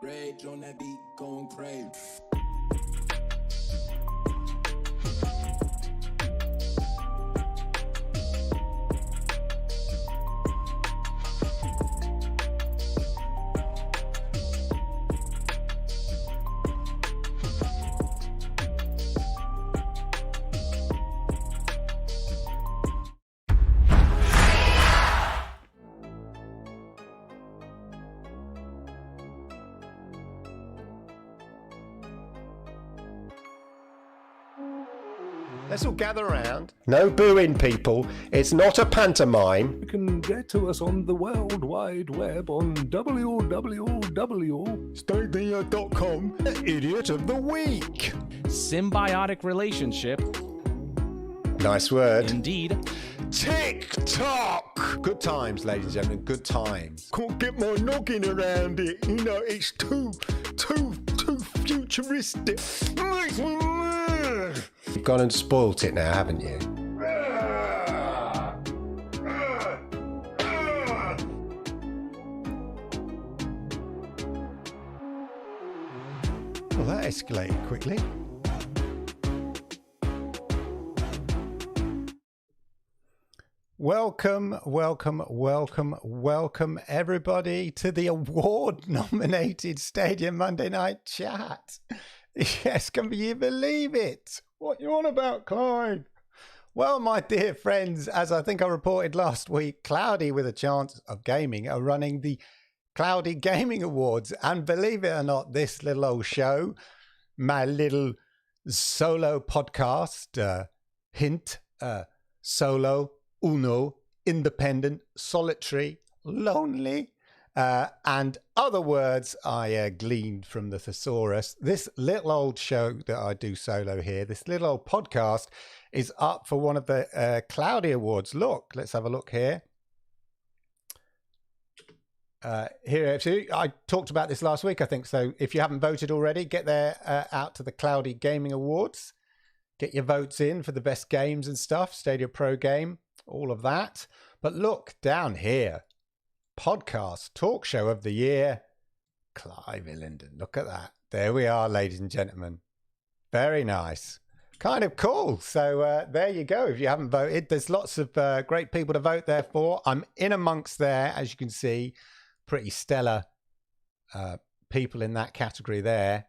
Rage on that beat, going crazy. Let's all gather around. No booing, people. It's not a pantomime. You can get to us on the World Wide Web on Stadia.com. Idiot of the week. Symbiotic relationship. Nice word. Indeed. TikTok. Good times, ladies and gentlemen. Good times. Can't get my noggin around it. You know, it's too futuristic. Makes me mad. You've gone and spoilt it now, haven't you? Well, that escalated quickly. Welcome, everybody, to the award-nominated Stadia Monday Night chat. Yes, can you believe it? What you on about, Clive? Well, my dear friends, as I think I reported last week, Cloudy with a Chance of Gaming are running the Cloudy Gaming Awards. And believe it or not, this little old show, my little solo podcast, solo, uno, independent, solitary, lonely, and other words I gleaned from the thesaurus. This little old show that I do solo here, this little old podcast, is up for one of the Cloudy Awards. Look, let's have a look here. Here, I talked about this last week, I think. So if you haven't voted already, get there out to the Cloudy Gaming Awards. Get your votes in for the best games and stuff, Stadia Pro Game, all of that. But look down here. Podcast talk show of the year, Clive Illenden. Look at that. There we are, ladies and gentlemen. Very nice. Kind of cool. So there you go. If you haven't voted, there's lots of great people to vote there for. I'm in amongst there, as you can see. Pretty stellar people in that category there.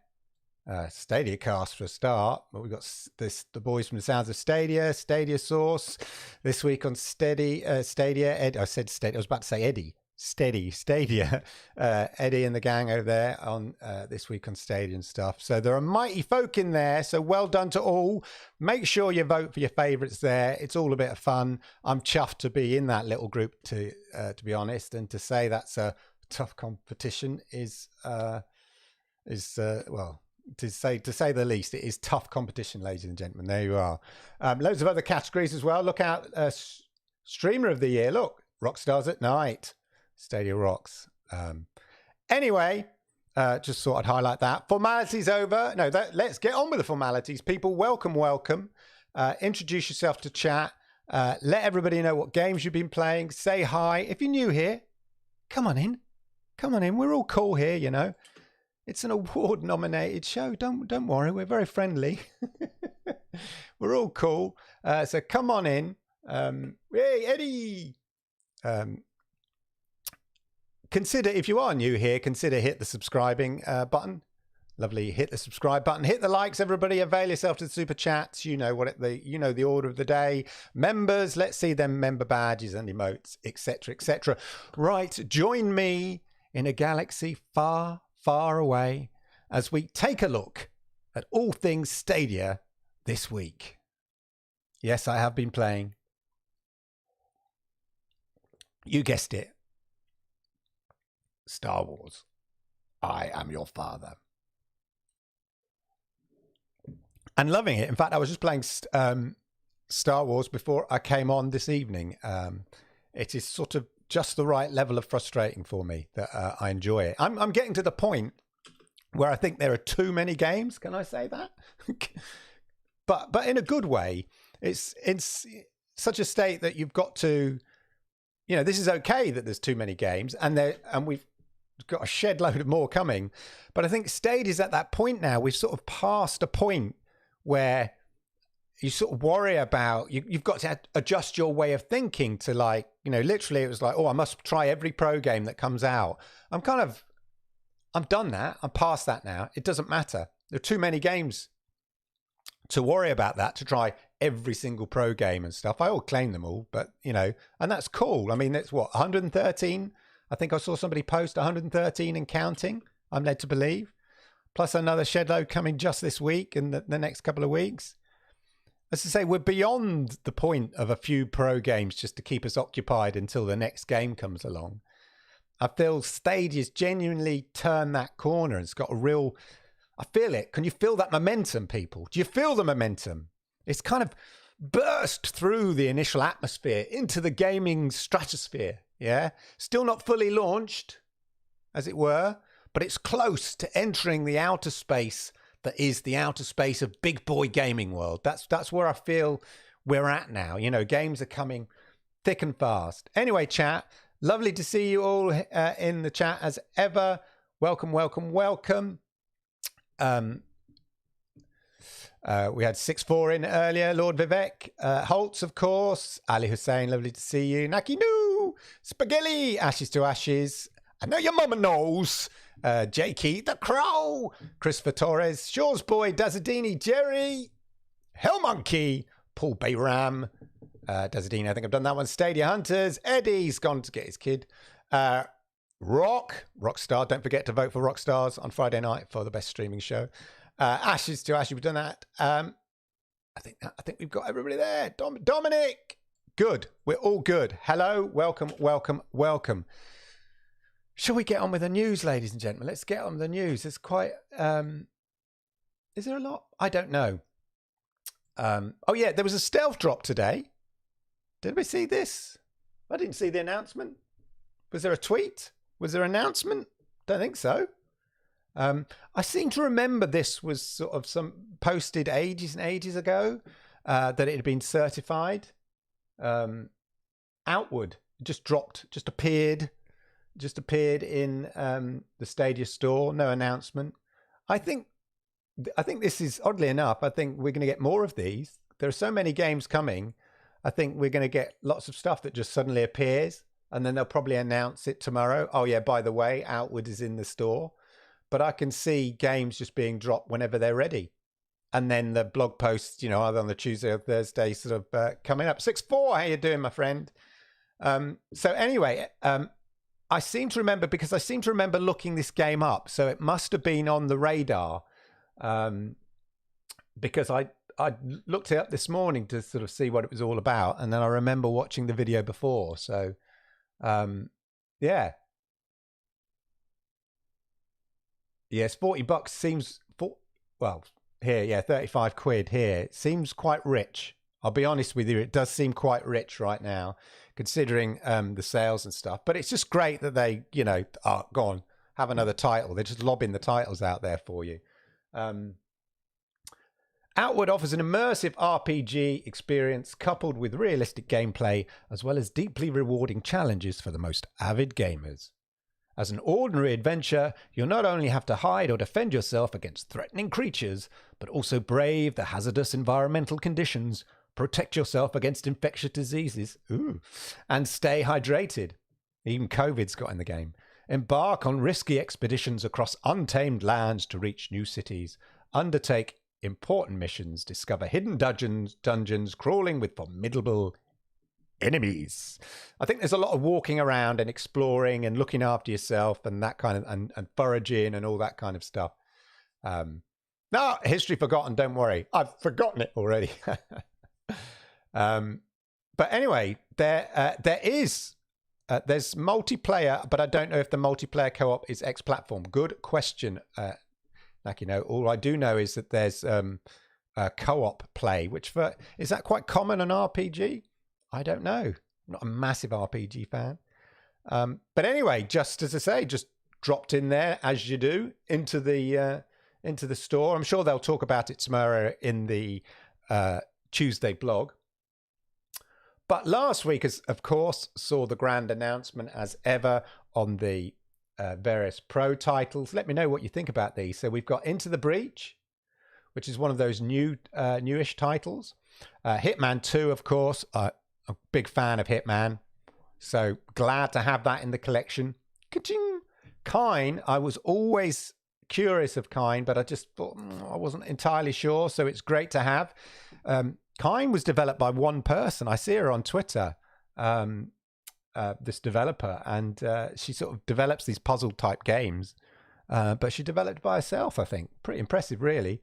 Stadia cast for a start, but we've got the boys from the Sounds of Stadia, Stadia Source. This week on Stadia, I said Stadia, I was about to say Eddie. Stadia, Eddie and the gang over there on this week on Stadia and stuff. So there are mighty folk in there. So well done to all. Make sure you vote for your favourites there. It's all a bit of fun. I'm chuffed to be in that little group, to be honest, and to say that's a tough competition is well, to say the least. It is tough competition, ladies and gentlemen. There you are. Loads of other categories as well. Look out, streamer of the year. Look, Rockstars at Night. Stadia rocks. Anyway, just thought I'd highlight that. Formalities over. No, let's get on with the formalities. People, welcome. Introduce yourself to chat. Let everybody know what games you've been playing. Say hi. If you're new here, come on in. We're all cool here, you know. It's an award-nominated show. Don't worry. We're very friendly. We're all cool. So come on in. Hey, Eddie. Consider, if you are new here, hit the subscribing button. Lovely. Hit the subscribe button. Hit the likes, everybody. Avail yourself to the super chats. You know the order of the day. Members, let's see them member badges and emotes, etc., etc. Right. Join me in a galaxy far, far away as we take a look at all things Stadia this week. Yes, I have been playing. You guessed it. Star Wars. I am your father. And loving it. In fact, I was just playing Star Wars before I came on this evening. It is sort of just the right level of frustrating for me that I enjoy it. I'm getting to the point where I think there are too many games. Can I say that? but in a good way. It's such a state that you've got to, this is okay that there's too many games, and we've got a shed load of more coming. But I think Stadia's at that point now. We've sort of passed a point where you sort of worry about, you've got to adjust your way of thinking to like, literally it was like, oh, I must try every pro game that comes out. I'm done that. I'm past that now. It doesn't matter. There are too many games to worry about that, to try every single pro game and stuff. I will claim them all, but, and that's cool. I mean, it's what, 113? I think I saw somebody post 113 and counting, I'm led to believe. Plus another shed load coming just this week and the next couple of weeks. As I say, we're beyond the point of a few pro games just to keep us occupied until the next game comes along. I feel Stadia's genuinely turned that corner. It's got a real... I feel it. Can you feel that momentum, people? Do you feel the momentum? It's kind of burst through the initial atmosphere into the gaming stratosphere, yeah? Still not fully launched, as it were, but it's close to entering the outer space that is the outer space of big boy gaming world. That's where I feel we're at now. Games are coming thick and fast. Anyway, chat, lovely to see you all in the chat as ever. Welcome, welcome, welcome. We had 6-4 in earlier. Lord Vivek, Holtz, of course. Ali Hussein, lovely to see you. Naki Nu, Spaghetti, Ashes to Ashes. I know your mama knows. Jakey, the Crow, Christopher Torres, Shaw's Boy, Dazadini, Jerry, Hell Monkey, Paul Bayram, Dazadini, I think I've done that one. Stadia Hunters, Eddie's gone to get his kid. Rockstar, don't forget to vote for Rockstars on Friday night for the best streaming show. Ashes to Ashes, we've done that. I think we've got everybody there. Dominic, good. We're all good. Hello, welcome, welcome, welcome. Shall we get on with the news, ladies and gentlemen? Let's get on with the news. There's quite... is there a lot? I don't know. Oh, yeah, there was a stealth drop today. Did we see this? I didn't see the announcement. Was there a tweet? Was there an announcement? Don't think so. I seem to remember this was sort of some posted ages and ages ago that it had been certified. Outward. Just dropped, just appeared in the Stadia store. No announcement. I think this is, oddly enough, I think we're going to get more of these. There are so many games coming. I think we're going to get lots of stuff that just suddenly appears, and then they'll probably announce it tomorrow. Oh yeah, by the way, Outward is in the store. But I can see games just being dropped whenever they're ready. And then the blog posts, either on the Tuesday or Thursday sort of coming up. 6-4, how you doing, my friend? So anyway, I seem to remember looking this game up. So it must have been on the radar because I looked it up this morning to sort of see what it was all about. And then I remember watching the video before. So, yeah. Yes, $40 seems, here, yeah, 35 quid here. It seems quite rich. I'll be honest with you, it does seem quite rich right now, considering the sales and stuff. But it's just great that they, go on, have another title. They're just lobbing the titles out there for you. Outward offers an immersive RPG experience coupled with realistic gameplay, as well as deeply rewarding challenges for the most avid gamers. As an ordinary adventure, you'll not only have to hide or defend yourself against threatening creatures, but also brave the hazardous environmental conditions, protect yourself against infectious diseases, and stay hydrated. Even COVID's got in the game. Embark on risky expeditions across untamed lands to reach new cities. Undertake important missions. Discover hidden dungeons crawling with formidable enemies. I think there's a lot of walking around and exploring and looking after yourself and that kind of and foraging and all that kind of stuff. No, history forgotten, don't worry. I've forgotten it already. But anyway, there's multiplayer, but I don't know if the multiplayer co-op is X-platform. Good question. All I do know is that there's a co-op play, is that quite common on RPG? I don't know. I'm not a massive RPG fan. But anyway, just as I say, just dropped in there as you do into the store. I'm sure they'll talk about it tomorrow in the Tuesday blog. But last week, of course, saw the grand announcement as ever on the various pro titles. Let me know what you think about these. So we've got Into the Breach, which is one of those newish titles. Hitman 2, of course. I'm a big fan of Hitman, so glad to have that in the collection. Ka-ching! Kine, I was always curious of Kine, but I just thought I wasn't entirely sure, so it's great to have. Kine was developed by one person. I see her on Twitter, this developer, and she sort of develops these puzzle type games, but she developed by herself, I think. Pretty impressive, really.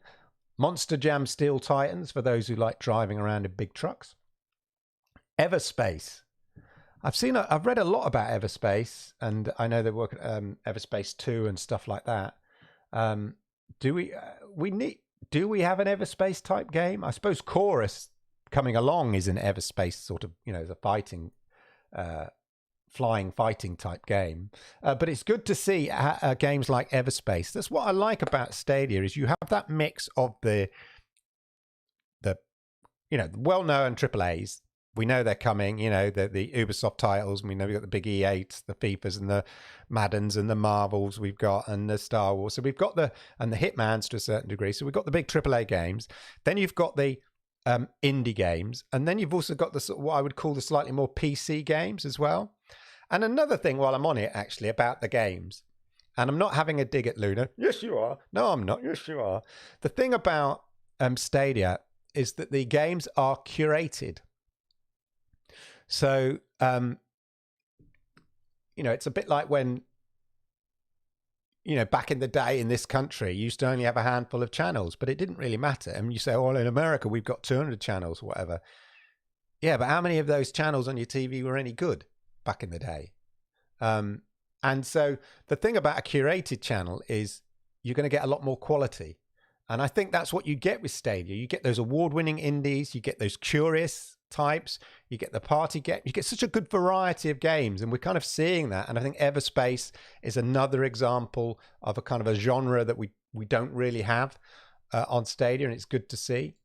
Monster Jam Steel Titans, for those who like driving around in big trucks. Everspace. I've read a lot about Everspace, and I know they work at Everspace 2 and stuff like that. Do we have an Everspace type game? I suppose Chorus coming along is an Everspace sort of, as a fighting, flying fighting type game. But it's good to see games like Everspace. That's what I like about Stadia, is you have that mix of the well-known AAAs. We know they're coming, the Ubisoft titles. We know we've got the big E8s, the FIFAs and the Maddens and the Marvels we've got, and the Star Wars. So we've got the Hitmans to a certain degree. So we've got the big AAA games. Then you've got the indie games. And then you've also got the what I would call the slightly more PC games as well. And another thing while I'm on it, actually, about the games, and I'm not having a dig at Luna. Yes, you are. No, I'm not. Yes, you are. The thing about Stadia is that the games are curated. So, it's a bit like when, back in the day in this country, you used to only have a handful of channels, but it didn't really matter. And you say, oh, in America, we've got 200 channels, whatever. Yeah, but how many of those channels on your TV were any good back in the day? And so the thing about a curated channel is you're going to get a lot more quality. And I think that's what you get with Stadia. You get those award-winning indies, you get those curious types, you get the party game, you get such a good variety of games, and we're kind of seeing that. And I think Everspace is another example of a kind of a genre that we don't really have on Stadia, and it's good to see.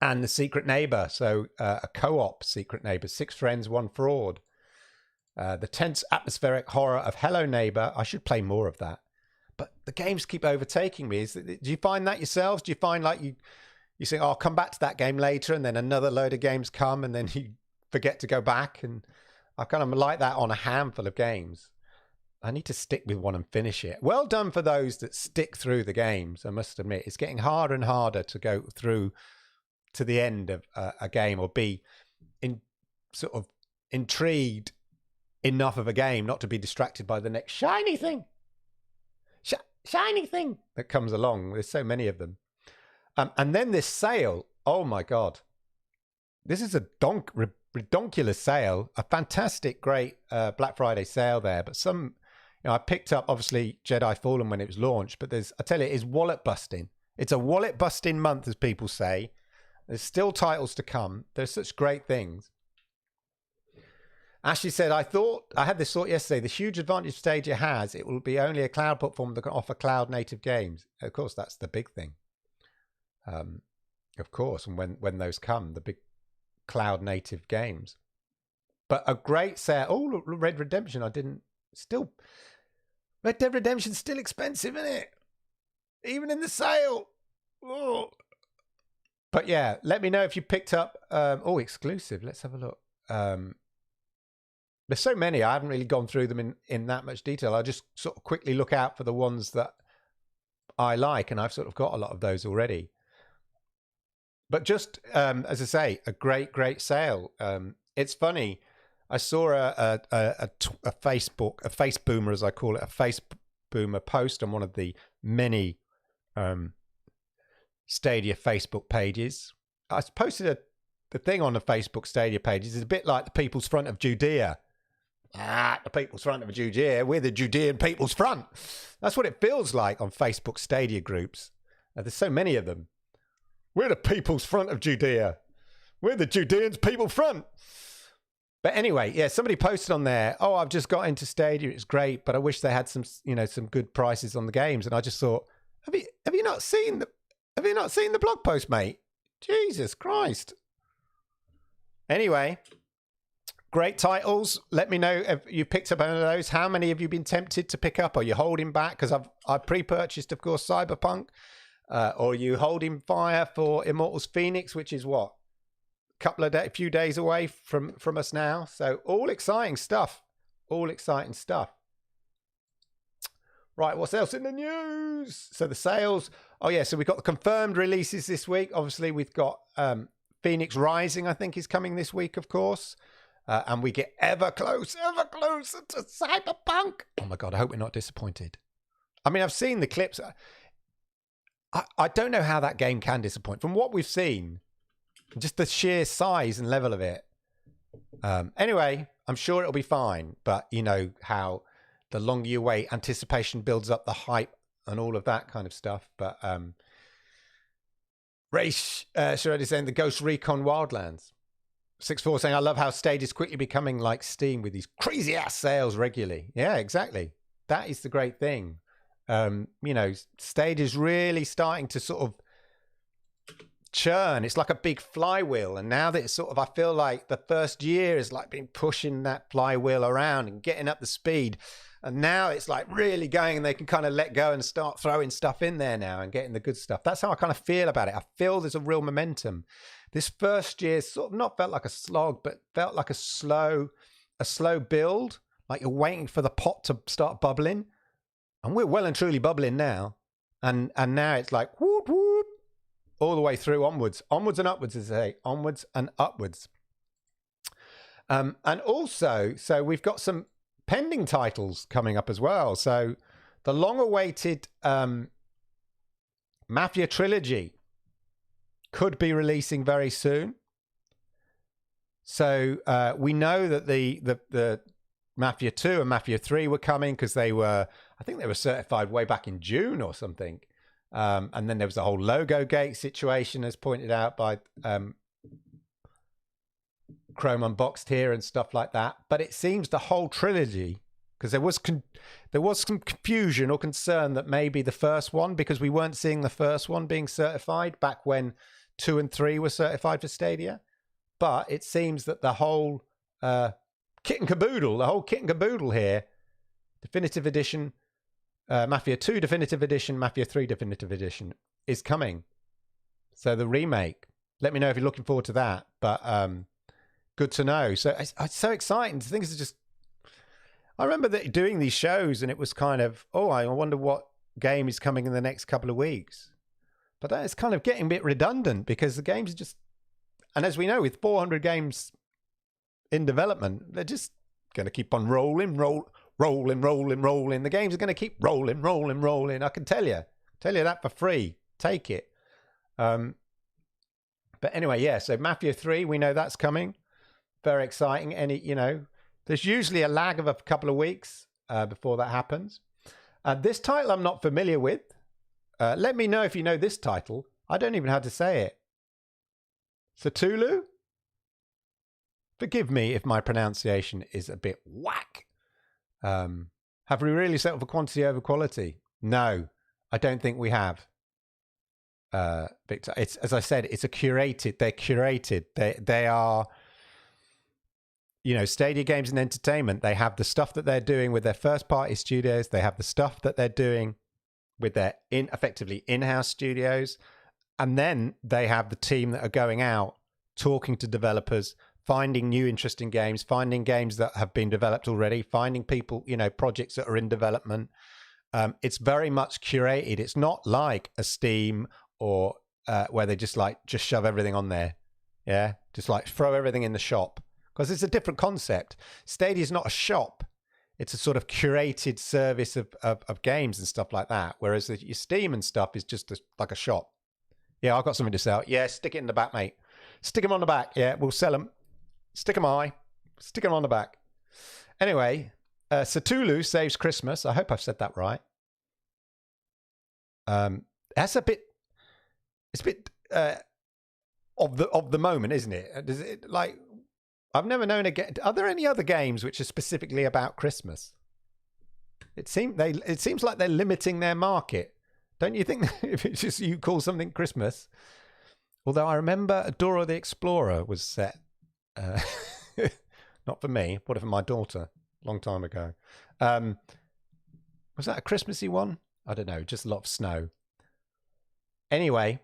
And the Secret Neighbor, so a co-op Secret Neighbor, 6 friends, 1 fraud. The tense atmospheric horror of Hello Neighbor. I should play more of that. But the games keep overtaking me. Do you find that yourselves? Do you find like you think, oh, I'll come back to that game later, and then another load of games come, and then you forget to go back? And I kind of like that on a handful of games. I need to stick with one and finish it. Well done for those that stick through the games, I must admit. It's getting harder and harder to go through to the end of a game, or be sort of intrigued enough of a game not to be distracted by the next shiny thing. Shiny thing that comes along. There's so many of them. And then this sale, oh my God. This is a redonkulous sale, a fantastic, great Black Friday sale there. But I picked up, obviously, Jedi Fallen when it was launched, but I tell you, it is wallet busting. It's a wallet busting month, as people say. There's still titles to come. There's such great things. Ashley said, I had this thought yesterday. The huge advantage Stadia has, it will be only a cloud platform that can offer cloud native games. Of course, that's the big thing. Of course, and when those come, the big cloud native games. But a great sale. Oh, Red Dead Redemption. Red Dead Redemption's still expensive, isn't it? Even in the sale. Oh. But yeah, let me know if you picked up. Exclusive. Let's have a look. There's so many. I haven't really gone through them in that much detail. I just sort of quickly look out for the ones that I like, and I've sort of got a lot of those already. But just as I say, a great sale. It's funny. I saw a Facebook, a face boomer, as I call it, a face boomer post on one of the many Stadia Facebook pages. I posted the thing on the Facebook Stadia pages is a bit like the People's Front of Judea. The People's Front of Judea. We're the Judean People's Front. That's what it feels like on Facebook Stadia groups. There's so many of them. We're the People's Front of Judea. We're the Judeans People Front. But anyway, yeah, somebody posted on there, oh, I've just got into Stadia. It's great, but I wish they had some good prices on the games. And I just thought, have you not seen the blog post, mate? Jesus Christ. Anyway, Great titles. Let me know if you picked up any of those. How many have you been tempted to pick up? Are you holding back? Because I've pre-purchased, of course, Cyberpunk. Or are you holding fire for Immortals Phoenix, which is what? A few days away from us now. So all exciting stuff. All exciting stuff. Right, what's else in the news? So the sales. Oh, yeah, so we've got the confirmed releases this week. Obviously, we've got Phoenix Rising, I think, is coming this week, of course. And we get ever closer to Cyberpunk. Oh, my God, I hope we're not disappointed. I mean, I've seen the clips. I don't know how that game can disappoint. From what we've seen, just the sheer size and level of it. Anyway, I'm sure it'll be fine. But you know how the longer you wait, anticipation builds up the hype and all of that kind of stuff. But Race Shredder saying the Ghost Recon Wildlands. 6-4 saying, I love how Stadia's quickly becoming like Steam with these crazy ass sales regularly. Yeah, exactly. That is the great thing. You know, Stadia's really starting to sort of churn. It's like a big flywheel. And now that it's sort of, I feel like the first year is like been pushing that flywheel around and getting up the speed. And now it's like really going, and they can kind of let go and start throwing stuff in there now and getting the good stuff. That's how I kind of feel about it. I feel there's a real momentum. This first year sort of not felt like a slog, but felt like a slow build. Like you're waiting for the pot to start bubbling. And we're well and truly bubbling now. And now it's like whoop, whoop, all the way through onwards. Onwards and upwards, as they say. Onwards and upwards. And also, so we've got some pending titles coming up as well. So the long-awaited Mafia trilogy could be releasing very soon. So we know that the Mafia 2 and Mafia 3 were coming because they were, I think they were certified way back in June or something. And then there was the whole logo gate situation, as pointed out by Chrome Unboxed here and stuff like that. But it seems the whole trilogy, because there was some confusion or concern that maybe the first one, because we weren't seeing the first one being certified back when 2 and 3 were certified for Stadia. But it seems that the whole kit and caboodle here, Definitive Edition, Mafia 2 Definitive Edition, Mafia 3 Definitive Edition is coming. So the remake. Let me know if you're looking forward to that. But good to know. So it's so exciting. Things are just... I remember that doing these shows and it was kind of, oh, I wonder what game is coming in the next couple of weeks. But that is kind of getting a bit redundant because the games are just... And as we know, with 400 games in development, they're just going to keep on rolling. The games are going to keep rolling. I can tell you that for free. Take it. But anyway, yeah. So Mafia 3, we know that's coming. Very exciting. There's usually a lag of a couple of weeks before that happens. This title I'm not familiar with. Let me know if you know this title. I don't even know how to say it. Cthulhu? Forgive me if my pronunciation is a bit whack. Have we really settled for quantity over quality? No, I don't think we have. Victor, it's, as I said, it's they're curated. They are, Stadia Games and Entertainment. They have the stuff that they're doing with their first party studios. They have the stuff that they're doing with their effectively in-house studios. And then they have the team that are going out, talking to developers, finding new interesting games, finding games that have been developed already, finding people, projects that are in development. It's very much curated. It's not like a Steam or where they just shove everything on there. Yeah, just like throw everything in the shop, because it's a different concept. Stadia is not a shop. It's a sort of curated service of games and stuff like that. Whereas your Steam and stuff is just like a shop. Yeah, I've got something to sell. Yeah, stick it in the back, mate. Stick them on the back. Yeah, we'll sell them. Stick them high. Stick them on the back. Anyway, Cthulhu Saves Christmas. I hope I've said that right. It's a bit of the moment, isn't it? Does it like? I've never known a game. Are there any other games which are specifically about Christmas? It seems like they're limiting their market. Don't you think? If it's just you call something Christmas. Although I remember Dora the Explorer was set Not for me. Bought it for my daughter. Long time ago. Was that a Christmassy one? I don't know. Just a lot of snow. Anyway,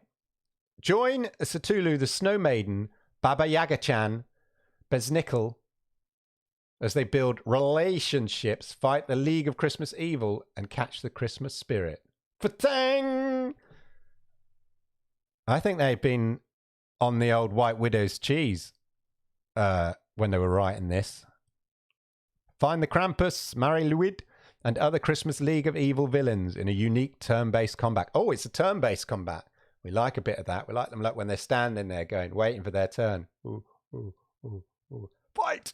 join Cthulhu the Snow Maiden, Baba Yaga-chan, Beznickel, as they build relationships, fight the League of Christmas Evil, and catch the Christmas spirit. Fatang! I think they've been on the old White Widow's cheese when they were writing this. Find the Krampus, marry Luid, and other Christmas League of Evil villains in a unique turn-based combat. Oh, it's a turn-based combat. We like a bit of that. We like them like when they're standing there going, waiting for their turn. Ooh, ooh, ooh, ooh. Fight!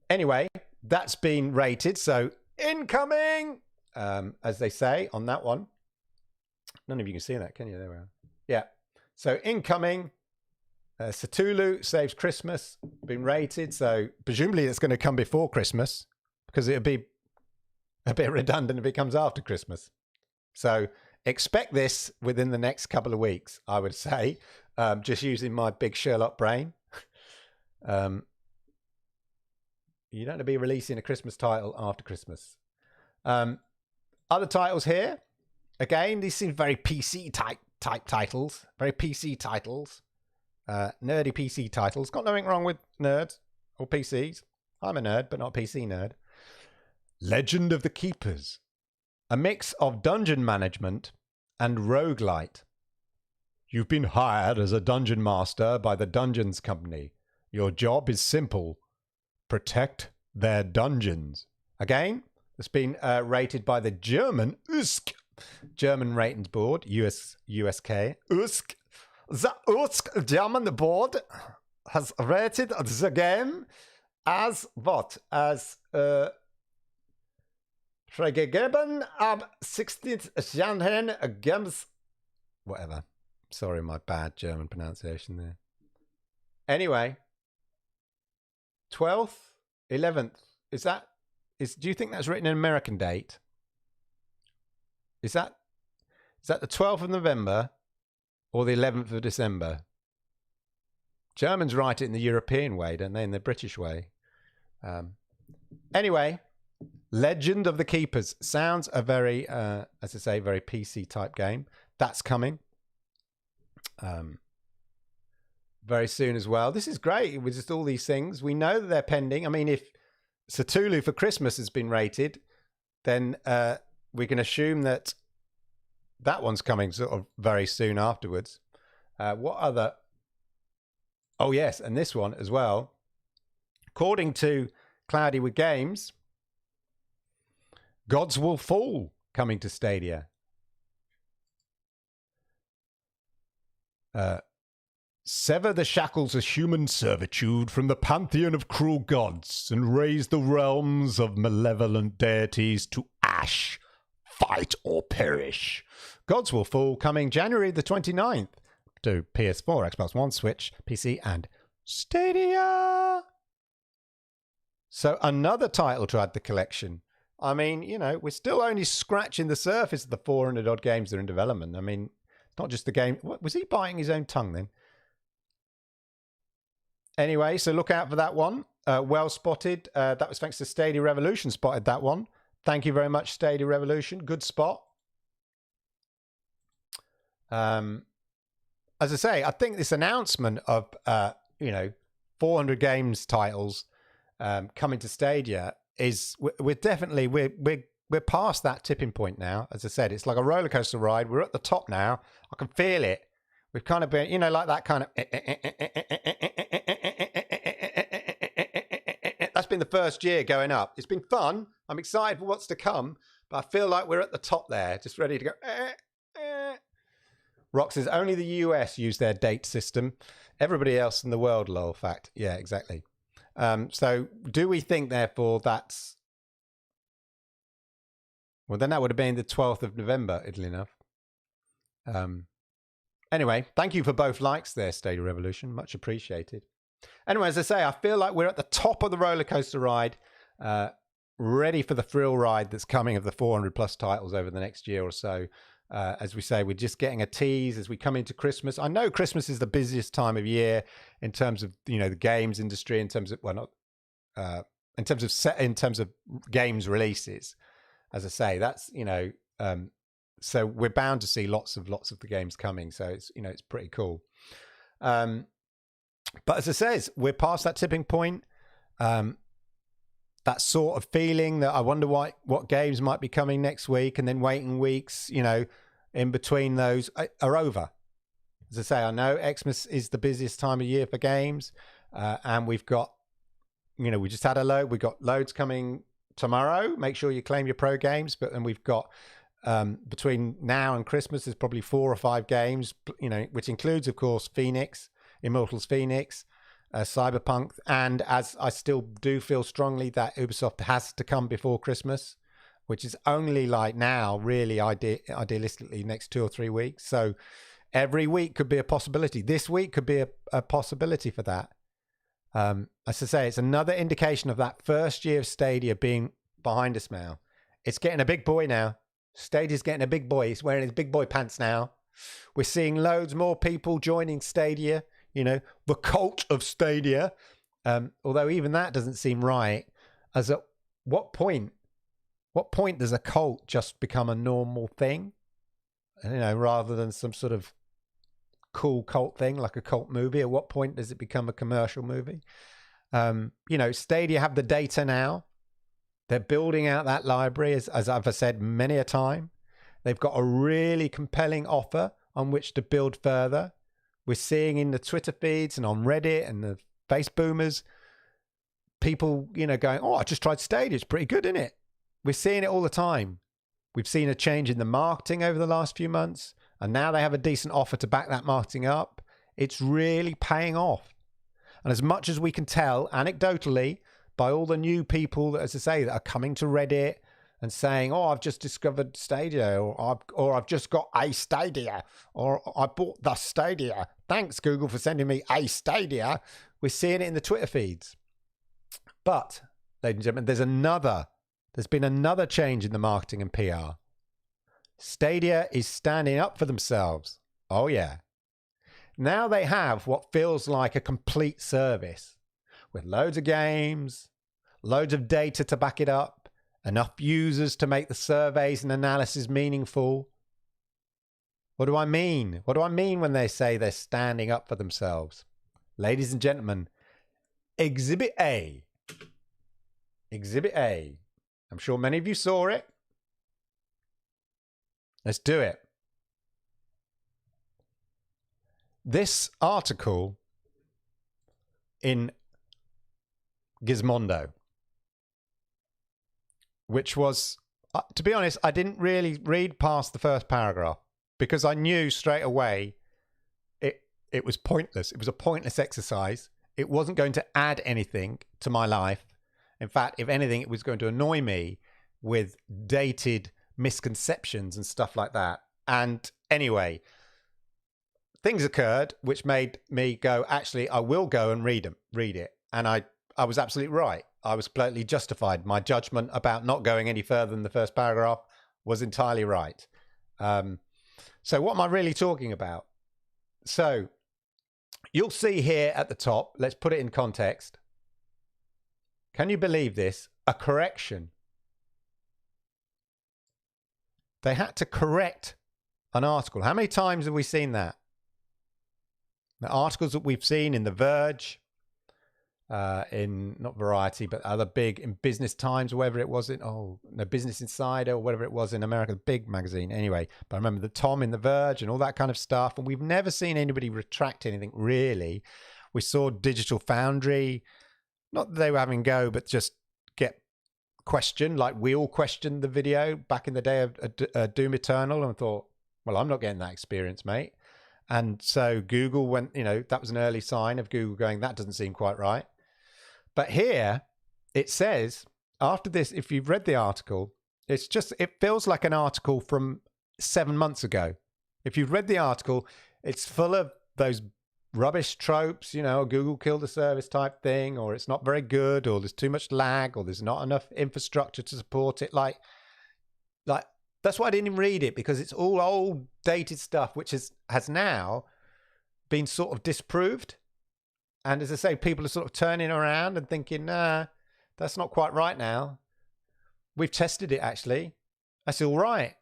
Anyway, that's been rated. So, incoming, as they say on that one. None of you can see that, can you? There we are. Yeah. So, incoming, Cthulhu Saves Christmas, been rated. So, presumably it's going to come before Christmas because it'll be a bit redundant if it comes after Christmas. So, expect this within the next couple of weeks, I would say, just using my big Sherlock brain. You don't want to be releasing a Christmas title after Christmas. Other titles here. Again, these seem very PC type titles. Very PC titles. Nerdy PC titles. Got nothing wrong with nerds or PCs. I'm a nerd, but not a PC nerd. Legend of the Keepers. A mix of dungeon management and roguelite. You've been hired as a dungeon master by the Dungeons Company. Your job is simple. Protect their dungeons. Again, it's been rated by the German USK, German Ratings Board, USK. USK. The USK German board has rated the game as what? As Freigegeben ab 16th January games. Whatever. Sorry, my bad German pronunciation there. Anyway. 12th, 11th. Do you think that's written an American date? Is that the 12th of November or the 11th of December? Germans write it in the European way, don't they? In the British way. Anyway, Legend of the Keepers sounds a very, as I say, very PC type game. That's coming. Very soon as well. This is great with just all these things. We know that they're pending. I mean, if Cthulhu for Christmas has been rated, then we can assume that that one's coming sort of very soon afterwards. What other? Oh, yes. And this one as well. According to Cloudy with Games, Gods Will Fall coming to Stadia. Sever the shackles of human servitude from the pantheon of cruel gods and raise the realms of malevolent deities to ash. Fight or perish. Gods Will Fall coming January the 29th to PS4, Xbox One, Switch, PC, and Stadia. So another title to add to the collection. I mean, you know, we're still only scratching the surface of the 400 odd games that are in development. I mean, it's not just the game. What, was he biting his own tongue then? Anyway, so look out for that one. Well spotted. That was thanks to Stadia Revolution spotted that one. Thank you very much, Stadia Revolution. Good spot. As I say, I think this announcement of 400 games titles coming to Stadia is we're definitely we're past that tipping point now. As I said, it's like a roller coaster ride. We're at the top now. I can feel it. We've kind of been, like that kind of. That's been the first year going up. It's been fun. I'm excited for what's to come, but I feel like we're at the top there, just ready to go. Rox says only the US use their date system. Everybody else in the world, lol. Fact. Yeah, exactly. So do we think, therefore, that's... Well, then that would have been the 12th of November, oddly enough. Anyway, thank you for both likes there, Stadia Revolution. Much appreciated. Anyway, as I say, I feel like we're at the top of the roller coaster ride, ready for the thrill ride that's coming of the 400 plus titles over the next year or so. As we say, we're just getting a tease as we come into Christmas. I know Christmas is the busiest time of year in terms of, you know, the games industry, in terms of, well, not in terms of games releases. As I say, that's, you know, so we're bound to see lots of the games coming. So it's, you know, it's pretty cool. But as I say, we're past that tipping point. That sort of feeling that I wonder what games might be coming next week, and then waiting weeks, you know, in between those are over. As I say, I know Xmas is the busiest time of year for games, and we've got, you know, we just had a load. We've got loads coming tomorrow. Make sure you claim your pro games. But then we've got between now and Christmas, there's probably 4 or 5 games, you know, which includes, of course, Immortals Phoenix. Cyberpunk, and as I still do feel strongly that Ubisoft has to come before Christmas, which is only like now, really idealistically next 2 or 3 weeks. So every week could be a possibility. This week could be a possibility for that. As I say, it's another indication of that first year of Stadia being behind us now. It's getting a big boy now. Stadia's getting a big boy. He's wearing his big boy pants now. We're seeing loads more people joining Stadia. You know, the cult of Stadia, although even that doesn't seem right. As at what point does a cult just become a normal thing? You know, rather than some sort of cool cult thing like a cult movie. At what point does it become a commercial movie? You know, Stadia have the data now. They're building out that library, as I've said many a time. They've got a really compelling offer on which to build further. We're seeing in the Twitter feeds and on Reddit and the face boomers, people, you know, going, oh, I just tried Stadia. It's pretty good, isn't it? We're seeing it all the time. We've seen a change in the marketing over the last few months, and now they have a decent offer to back that marketing up. It's really paying off. And as much as we can tell anecdotally by all the new people that, as I say, that are coming to Reddit and saying, oh, I've just discovered Stadia, or I've just got a Stadia, or I bought the Stadia. Thanks, Google, for sending me a Stadia. We're seeing it in the Twitter feeds. But, ladies and gentlemen, there's been another change in the marketing and PR. Stadia is standing up for themselves. Oh, yeah. Now they have what feels like a complete service with loads of games, loads of data to back it up, enough users to make the surveys and analysis meaningful. What do I mean? What do I mean when they say they're standing up for themselves? Ladies and gentlemen, Exhibit A. Exhibit A. I'm sure many of you saw it. Let's do it. This article in Gizmondo, which was, to be honest, I didn't really read past the first paragraph because I knew straight away it was pointless. It was a pointless exercise. It wasn't going to add anything to my life. In fact, if anything, it was going to annoy me with dated misconceptions and stuff like that. And anyway, things occurred which made me go, actually, I will go and read it. And I was absolutely right. I was completely justified. My judgment about not going any further than the first paragraph was entirely right. So what am I really talking about? So you'll see here at the top, let's put it in context. Can you believe this? A correction. They had to correct an article. How many times have we seen that? The articles that we've seen in The Verge, in not Variety, but other big, in Business Times, or whatever it was, Business Insider, or whatever it was in America, the big magazine. Anyway, but I remember the Tom in The Verge and all that kind of stuff. And we've never seen anybody retract anything really. We saw Digital Foundry, not that they were having go, but just get questioned, like we all questioned the video back in the day of Doom Eternal, and thought, well, I'm not getting that experience, mate. And so Google went, that was an early sign of Google going, that doesn't seem quite right. But here it says, after this, if you've read the article, it feels like an article from 7 months ago. If you've read the article, it's full of those rubbish tropes, Google killed the service type thing, or it's not very good, or there's too much lag, or there's not enough infrastructure to support it. Like That's why I didn't even read it, because it's all old, dated stuff, which has now been sort of disproved. And as I say, people are sort of turning around and thinking, nah, that's not quite right now. We've tested it, actually. That's all right.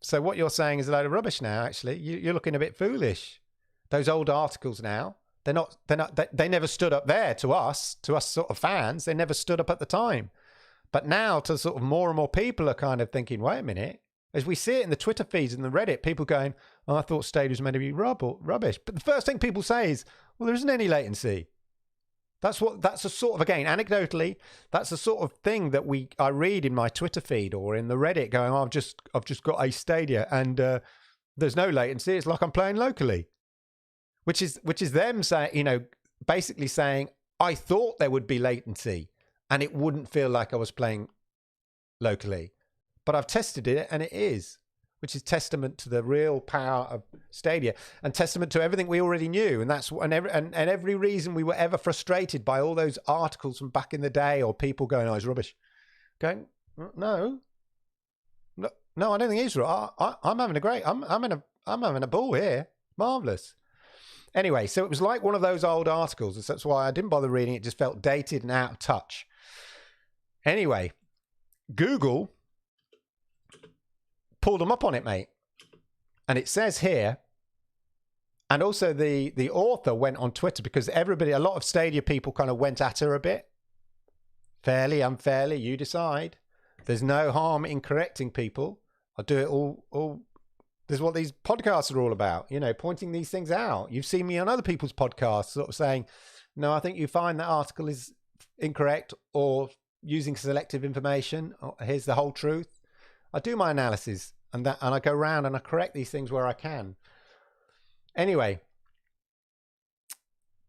So what you're saying is a load of rubbish now, actually. You're looking a bit foolish. Those old articles now, they never stood up there to us sort of fans. They never stood up at the time. But now to sort of more and more people are kind of thinking, wait a minute. As we see it in the Twitter feeds and the Reddit, people going, oh, I thought Stadia was meant to be rubbish. But the first thing people say is, well, there isn't any latency. That's a sort of, again, anecdotally, that's the sort of thing that I read in my Twitter feed or in the Reddit going, oh, I've just got a Stadia and there's no latency. It's like I'm playing locally, which is them saying, basically saying, I thought there would be latency and it wouldn't feel like I was playing locally, but I've tested it and it is, which is testament to the real power of Stadia and testament to everything we already knew. And that's every reason we were ever frustrated by all those articles from back in the day, or people going, oh, it's rubbish. Going, no, I don't think it's right. I'm having a great, I'm having a ball here. Marvelous. Anyway, so it was like one of those old articles. That's why I didn't bother reading it. It just felt dated and out of touch. Anyway, Google pulled them up on it, mate. And it says here, and also the author went on Twitter, because a lot of Stadia people kind of went at her a bit. Fairly, unfairly, you decide. There's no harm in correcting people. I'll do it all. This is what these podcasts are all about, pointing these things out. You've seen me on other people's podcasts sort of saying, no, I think you find that article is incorrect, or using selective information, or here's the whole truth. I do my analysis and I go around and I correct these things where I can. Anyway,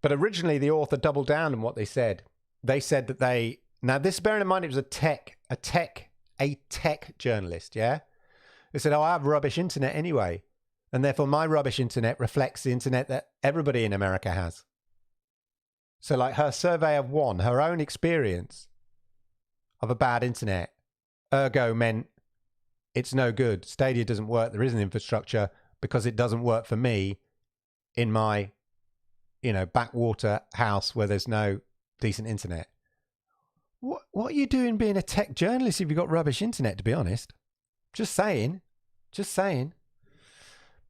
but originally the author doubled down on what they said. They said that bearing in mind, it was a tech journalist, yeah? They said, I have rubbish internet anyway, and therefore my rubbish internet reflects the internet that everybody in America has. So like her survey of her own experience of a bad internet, ergo meant it's no good. Stadia doesn't work. There isn't infrastructure because it doesn't work for me in my, backwater house where there's no decent internet. What are you doing being a tech journalist if you've got rubbish internet, to be honest? Just saying.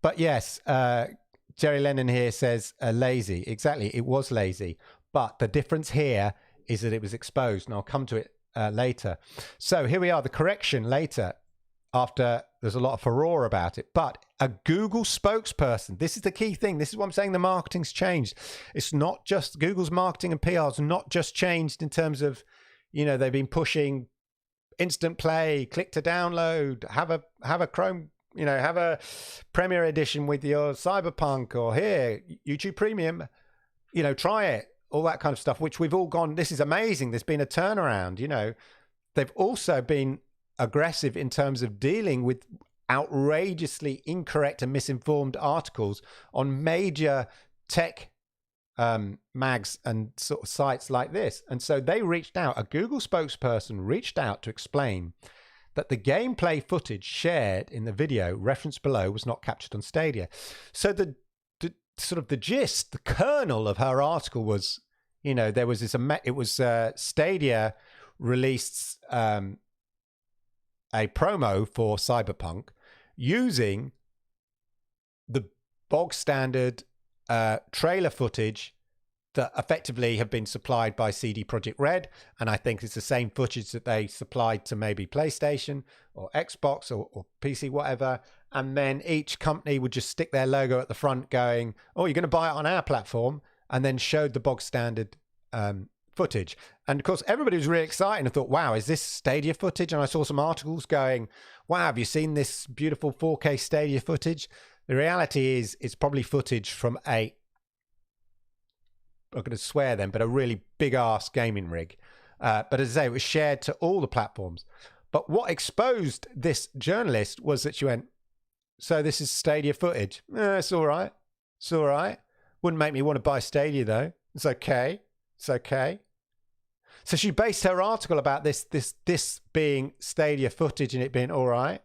But yes, Jerry Lennon here says lazy. Exactly, it was lazy. But the difference here is that it was exposed, and I'll come to it later. So here we are, the correction later, after there's a lot of furore about it. But a Google spokesperson, this is the key thing. This is what I'm saying, the marketing's changed. It's not just Google's marketing and PR's not just changed in terms of, they've been pushing instant play, click to download, have a Chrome, have a Premier Edition with your Cyberpunk, or here, YouTube Premium, try it, all that kind of stuff, which we've all gone, this is amazing. There's been a turnaround, They've also been aggressive in terms of dealing with outrageously incorrect and misinformed articles on major tech mags and sort of sites like this. And so they reached out, a Google spokesperson reached out to explain that the gameplay footage shared in the video referenced below was not captured on Stadia. So the sort of the gist, the kernel of her article was, there was this, it was Stadia released a promo for Cyberpunk using the bog standard trailer footage that effectively have been supplied by CD Projekt Red, and I think it's the same footage that they supplied to maybe PlayStation or Xbox or PC, whatever, and then each company would just stick their logo at the front going, oh, you're going to buy it on our platform, and then showed the bog standard footage. And of course, everybody was really excited and thought, wow, is this Stadia footage? And I saw some articles going, wow, have you seen this beautiful 4K Stadia footage? The reality is it's probably footage from I'm going to swear then, but a really big ass gaming rig. But as I say, it was shared to all the platforms. But what exposed this journalist was that she went, so this is Stadia footage. It's all right. It's all right. Wouldn't make me want to buy Stadia though. It's okay. It's okay. So she based her article about this being Stadia footage and it being all right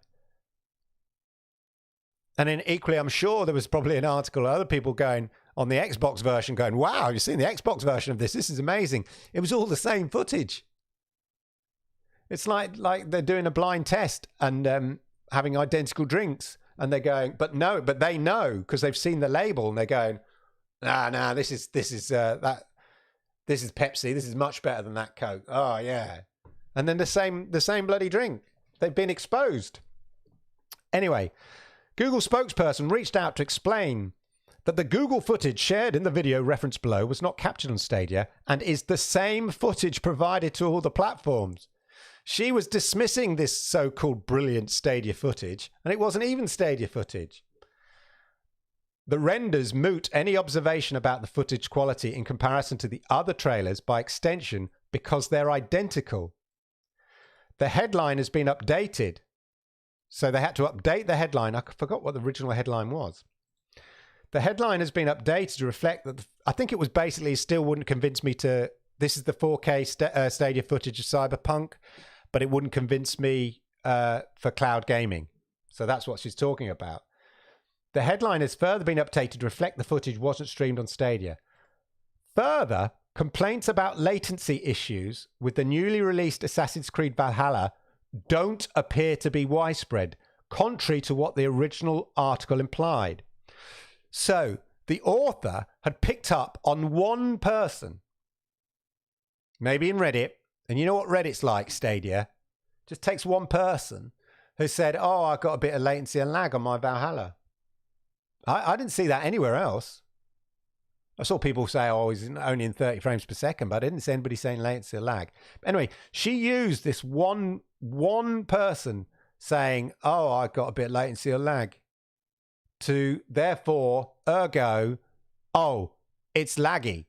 And then equally, I'm sure there was probably an article, other people going on the Xbox version going, wow, you've seen the Xbox version of this. This is amazing. It was all the same footage. It's like they're doing a blind test and having identical drinks. And they're going, but they know because they've seen the label and they're going, this is Pepsi. This is much better than that Coke. Oh, yeah. And then the same bloody drink. They've been exposed. Anyway, Google spokesperson reached out to explain that the Google footage shared in the video referenced below was not captured on Stadia and is the same footage provided to all the platforms. She was dismissing this so-called brilliant Stadia footage, and it wasn't even Stadia footage. The renders moot any observation about the footage quality in comparison to the other trailers by extension because they're identical. The headline has been updated. So they had to update the headline. I forgot what the original headline was. The headline has been updated to reflect that I think it was basically still wouldn't convince me to, this is the 4K Stadia footage of Cyberpunk, but it wouldn't convince me for cloud gaming. So that's what she's talking about. The headline has further been updated to reflect the footage wasn't streamed on Stadia. Further, complaints about latency issues with the newly released Assassin's Creed Valhalla don't appear to be widespread, contrary to what the original article implied. So the author had picked up on one person, maybe in Reddit, and you know what Reddit's like, Stadia? Just takes one person who said, oh, I got a bit of latency and lag on my Valhalla. I didn't see that anywhere else. I saw people say, oh, he's only in 30 frames per second, but I didn't see anybody saying latency or lag. Anyway, she used this one person saying, oh, I got a bit of latency or lag to therefore, ergo, oh, it's laggy.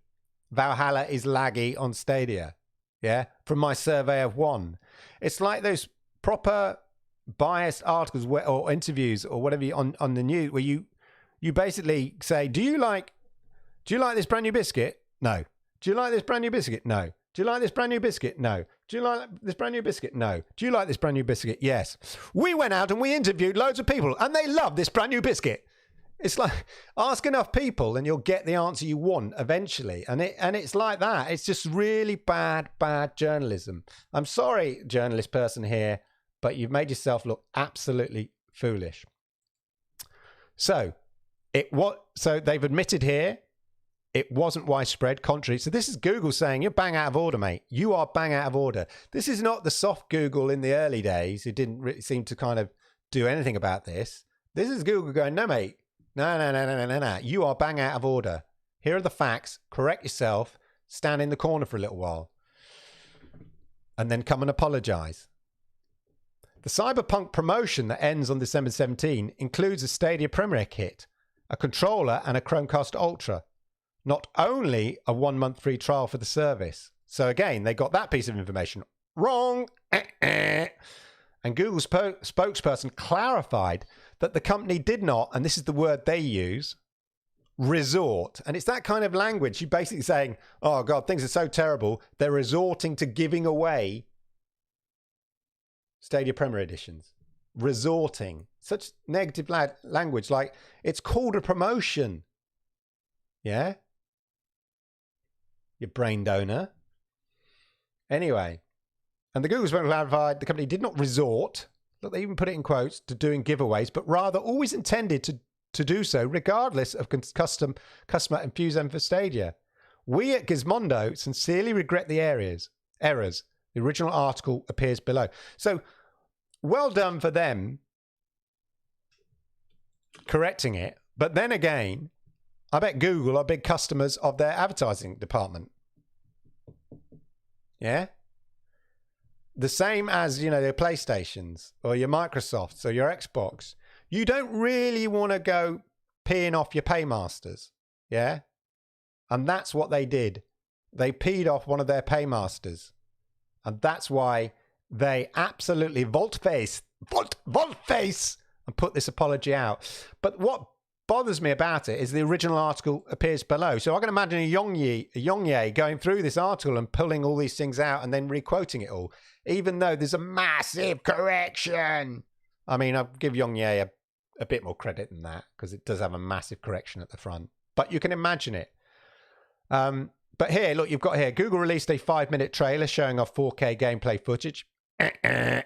Valhalla is laggy on Stadia. Yeah, from my survey of one. It's like those proper biased articles or interviews or whatever on the news where you basically say, do you like this brand new biscuit? No. Do you like this brand new biscuit? No. Do you like this brand new biscuit? No. Do you like this brand new biscuit? No. Do you like this brand new biscuit? Yes. We went out and we interviewed loads of people and they love this brand new biscuit. It's like, ask enough people and you'll get the answer you want eventually. And it's like that. It's just really bad journalism. I'm sorry, journalist person here, but you've made yourself look absolutely foolish. So they've admitted here it wasn't widespread, contrary. So this is Google saying, you're bang out of order, mate. You are bang out of order. This is not the soft Google in the early days who didn't really seem to kind of do anything about this. This is Google going, no, mate. No. You are bang out of order. Here are the facts. Correct yourself. Stand in the corner for a little while. And then come and apologize. The Cyberpunk promotion that ends on December 17 includes a Stadia Premier Kit, a controller and a Chromecast Ultra. Not only a 1-month free trial for the service. So again, they got that piece of information wrong. And Google's spokesperson clarified that the company did not, and this is the word they use, resort. And it's that kind of language. You're basically saying, oh God, things are so terrible. They're resorting to giving away Stadia Premier Editions. Resorting. Such negative language. Like, it's called a promotion. Yeah? Your brain donor. Anyway. And the Google spokesperson clarified the company did not resort, look, they even put it in quotes, to doing giveaways, but rather always intended to do so regardless of customer enthusiasm for Stadia. We at Gizmondo sincerely regret the errors. The original article appears below. So, well done for them correcting it. But then again, I bet Google are big customers of their advertising department. Yeah? The same as, their PlayStations or your Microsofts or your Xbox. You don't really want to go peeing off your paymasters. Yeah? And that's what they did. They peed off one of their paymasters. And that's why they absolutely volte-face and put this apology out. But what bothers me about it is the original article appears below. So I can imagine a Yongye going through this article and pulling all these things out and then re-quoting it all, even though there's a massive correction. I mean, I'll give Yongye a bit more credit than that because it does have a massive correction at the front. But you can imagine it. But here, look, you've got here, Google released a 5-minute trailer showing off 4K gameplay footage. The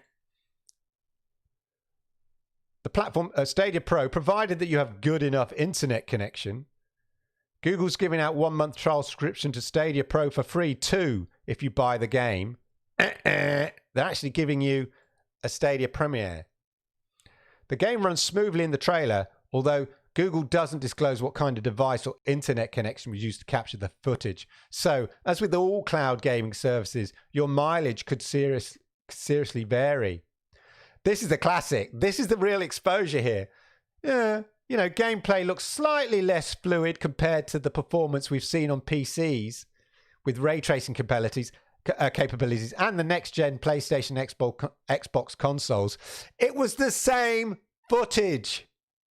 platform, Stadia Pro, provided that you have good enough internet connection. Google's giving out 1-month trial subscription to Stadia Pro for free too if you buy the game. They're actually giving you a Stadia Premiere. The game runs smoothly in the trailer, although Google doesn't disclose what kind of device or internet connection was used to capture the footage. So, as with all cloud gaming services, your mileage could seriously vary. This is the classic. This is the real exposure here. Yeah, you know, gameplay looks slightly less fluid compared to the performance we've seen on PCs with ray tracing capabilities and the next-gen PlayStation Xbox consoles. It was the same footage.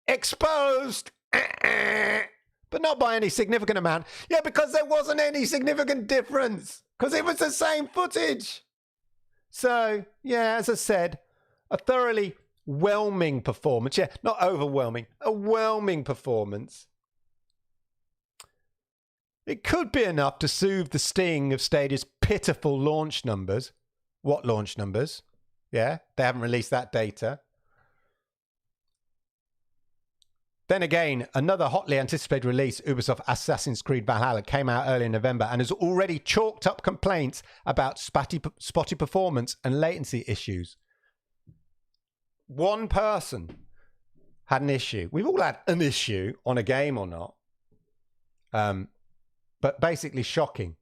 Exposed. But not by any significant amount. Yeah, because there wasn't any significant difference. Because it was the same footage. So, yeah, as I said, a thoroughly whelming performance. Yeah, not overwhelming. A whelming performance. It could be enough to soothe the sting of Stadia's pitiful launch numbers. What launch numbers? Yeah, they haven't released that data. Then again, another hotly anticipated release, Ubisoft Assassin's Creed Valhalla, came out early in November and has already chalked up complaints about spotty performance and latency issues. One person had an issue. We've all had an issue on a game or not. But basically shocking.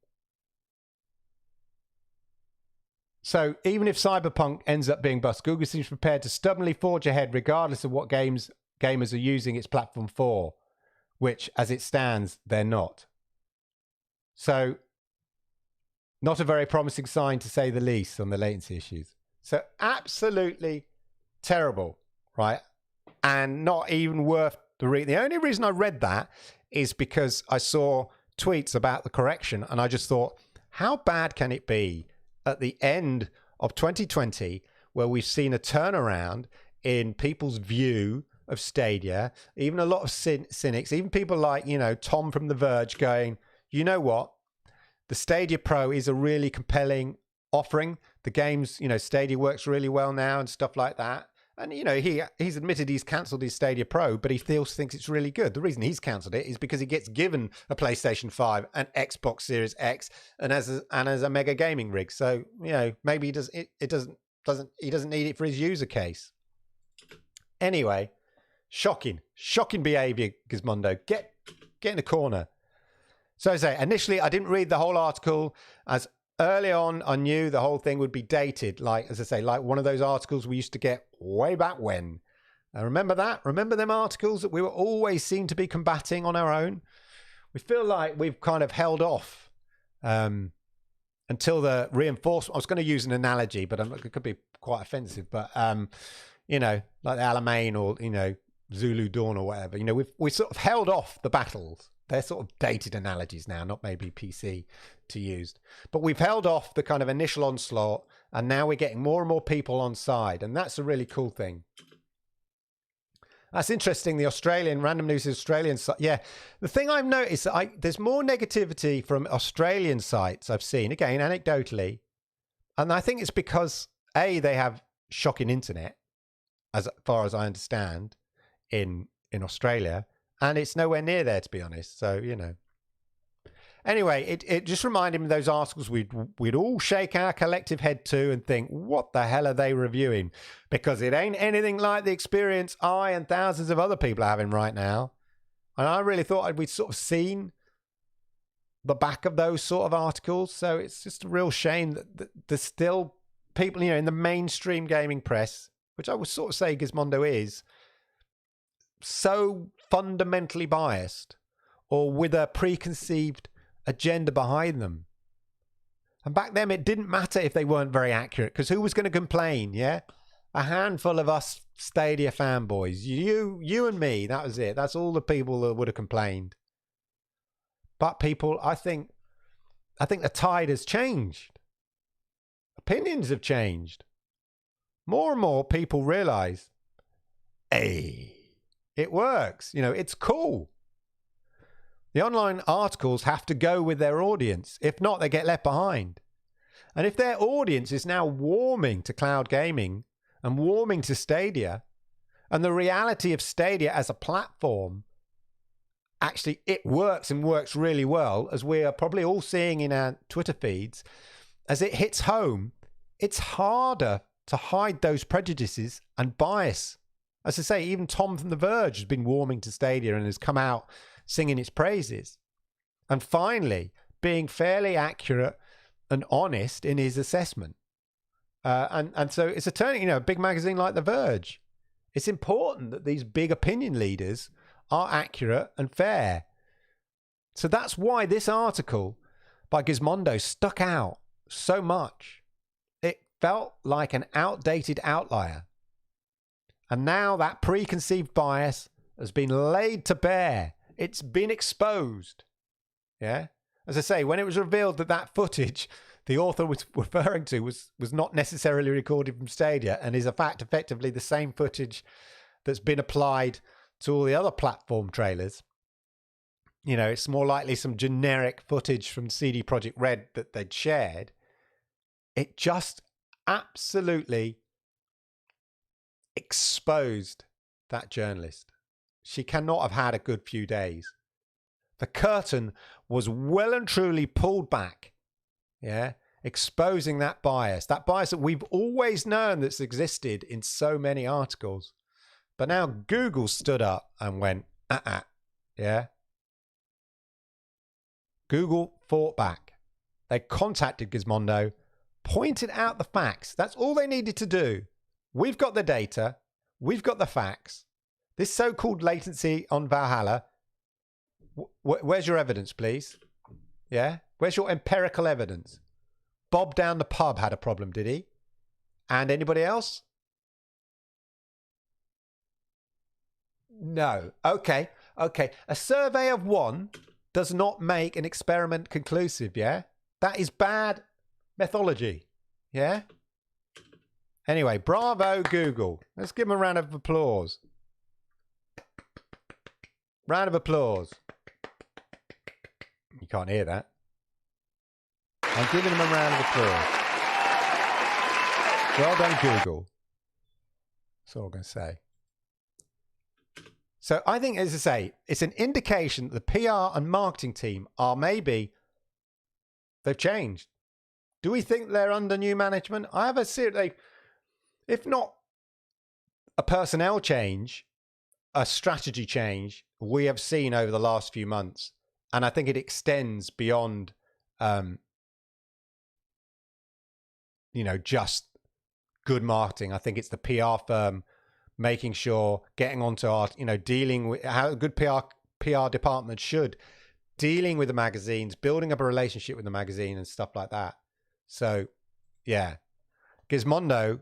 So even if Cyberpunk ends up being bust, Google seems prepared to stubbornly forge ahead regardless of what gamers are using its platform for, which, as it stands, they're not. So, not a very promising sign, to say the least, on the latency issues. So, absolutely terrible, right? And not even worth the read. The only reason I read that is because I saw tweets about the correction, and I just thought, how bad can it be at the end of 2020, where we've seen a turnaround in people's view of Stadia, even a lot of cynics, even people like, you know, Tom from The Verge going, you know what? The Stadia Pro is a really compelling offering. The games, you know, Stadia works really well now and stuff like that. And, you know, he's admitted he's cancelled his Stadia Pro, but he still thinks it's really good. The reason he's cancelled it is because he gets given a PlayStation 5, an Xbox Series X, and as a mega gaming rig. So, you know, maybe he doesn't need it for his user case. Anyway, shocking behavior, Gizmondo. Get in the corner. So I say, initially, I didn't read the whole article, as early on, I knew the whole thing would be dated. Like, as I say, like one of those articles we used to get way back when. Remember that? Remember them articles that we were always seem to be combating on our own? We feel like we've kind of held off until the reinforcement. I was going to use an analogy, but it could be quite offensive. But, you know, like the Alamein or, you know, Zulu Dawn or whatever. You know, we sort of held off the battles. They're sort of dated analogies now, not maybe PC to use. But we've held off the kind of initial onslaught, and now we're getting more and more people on side, and that's a really cool thing. That's interesting. The Australian, Random News Australian site. Yeah, the thing I've noticed, there's more negativity from Australian sites I've seen, again, anecdotally. And I think it's because, A, they have shocking internet, as far as I understand, in Australia. And it's nowhere near there, to be honest. So, you know. Anyway, it just reminded me of those articles we'd all shake our collective head to and think, what the hell are they reviewing? Because it ain't anything like the experience I and thousands of other people are having right now. And I really thought we'd sort of seen the back of those sort of articles. So it's just a real shame that there's still people, you know, in the mainstream gaming press, which I would sort of say Gizmondo is, so fundamentally biased or with a preconceived agenda behind them. And back then it didn't matter if they weren't very accurate, because who was going to complain? Yeah, a handful of us Stadia fanboys, you and me. That was it. That's all the people that would have complained. But people, I think the tide has changed. Opinions have changed. More and more people realize, hey, It works. You know, it's cool. The online articles have to go with their audience. If not, they get left behind. And if their audience is now warming to cloud gaming and warming to Stadia, and the reality of Stadia as a platform, actually it works and works really well, as we are probably all seeing in our Twitter feeds, as it hits home, it's harder to hide those prejudices and bias. As I say, even Tom from The Verge has been warming to Stadia and has come out singing its praises. And finally, being fairly accurate and honest in his assessment. And so it's a turning, you know, a big magazine like The Verge. It's important that these big opinion leaders are accurate and fair. So that's why this article by Gizmondo stuck out so much. It felt like an outdated outlier. And now that preconceived bias has been laid to bear. It's been exposed. Yeah. As I say, when it was revealed that that footage the author was referring to was not necessarily recorded from Stadia and is in fact effectively the same footage that's been applied to all the other platform trailers. You know, it's more likely some generic footage from CD Projekt Red that they'd shared. It just absolutely exposed that journalist. She cannot have had a good few days. The curtain was well and truly pulled back. Yeah, exposing that bias that we've always known that's existed in so many articles. But now Google stood up and went, yeah. Google fought back. They contacted Gizmondo, pointed out the facts. That's all they needed to do. We've got the data. We've got the facts. This so-called latency on Valhalla, where's your evidence, please? Yeah? Where's your empirical evidence? Bob down the pub had a problem, did he? And anybody else? No. Okay. A survey of one does not make an experiment conclusive, yeah? That is bad methodology, yeah? Anyway, bravo, Google. Let's give them a round of applause. Round of applause. You can't hear that. I'm giving them a round of applause. Well done, Google. That's all I'm going to say. So I think, as I say, it's an indication that the PR and marketing team are they've changed. Do we think they're under new management? I have a serious, if not a personnel change, a strategy change we have seen over the last few months. And I think it extends beyond, just good marketing. I think it's the PR firm making sure, getting onto our, dealing with how a good PR department should, dealing with the magazines, building up a relationship with the magazine and stuff like that. So, yeah, Gizmondo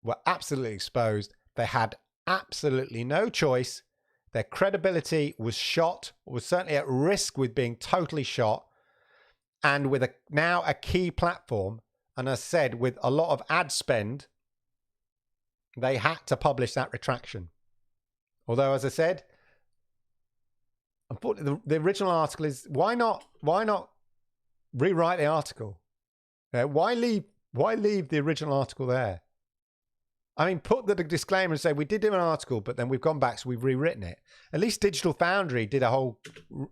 were absolutely exposed. They had absolutely no choice. Their credibility was shot, was certainly at risk with being totally shot. And with now a key platform, and as I said, with a lot of ad spend, they had to publish that retraction. Although, as I said, unfortunately, the original article is, why not rewrite the article? Why leave the original article there? I mean, put the disclaimer and say, we did do an article, but then we've gone back, so we've rewritten it. At least Digital Foundry did a whole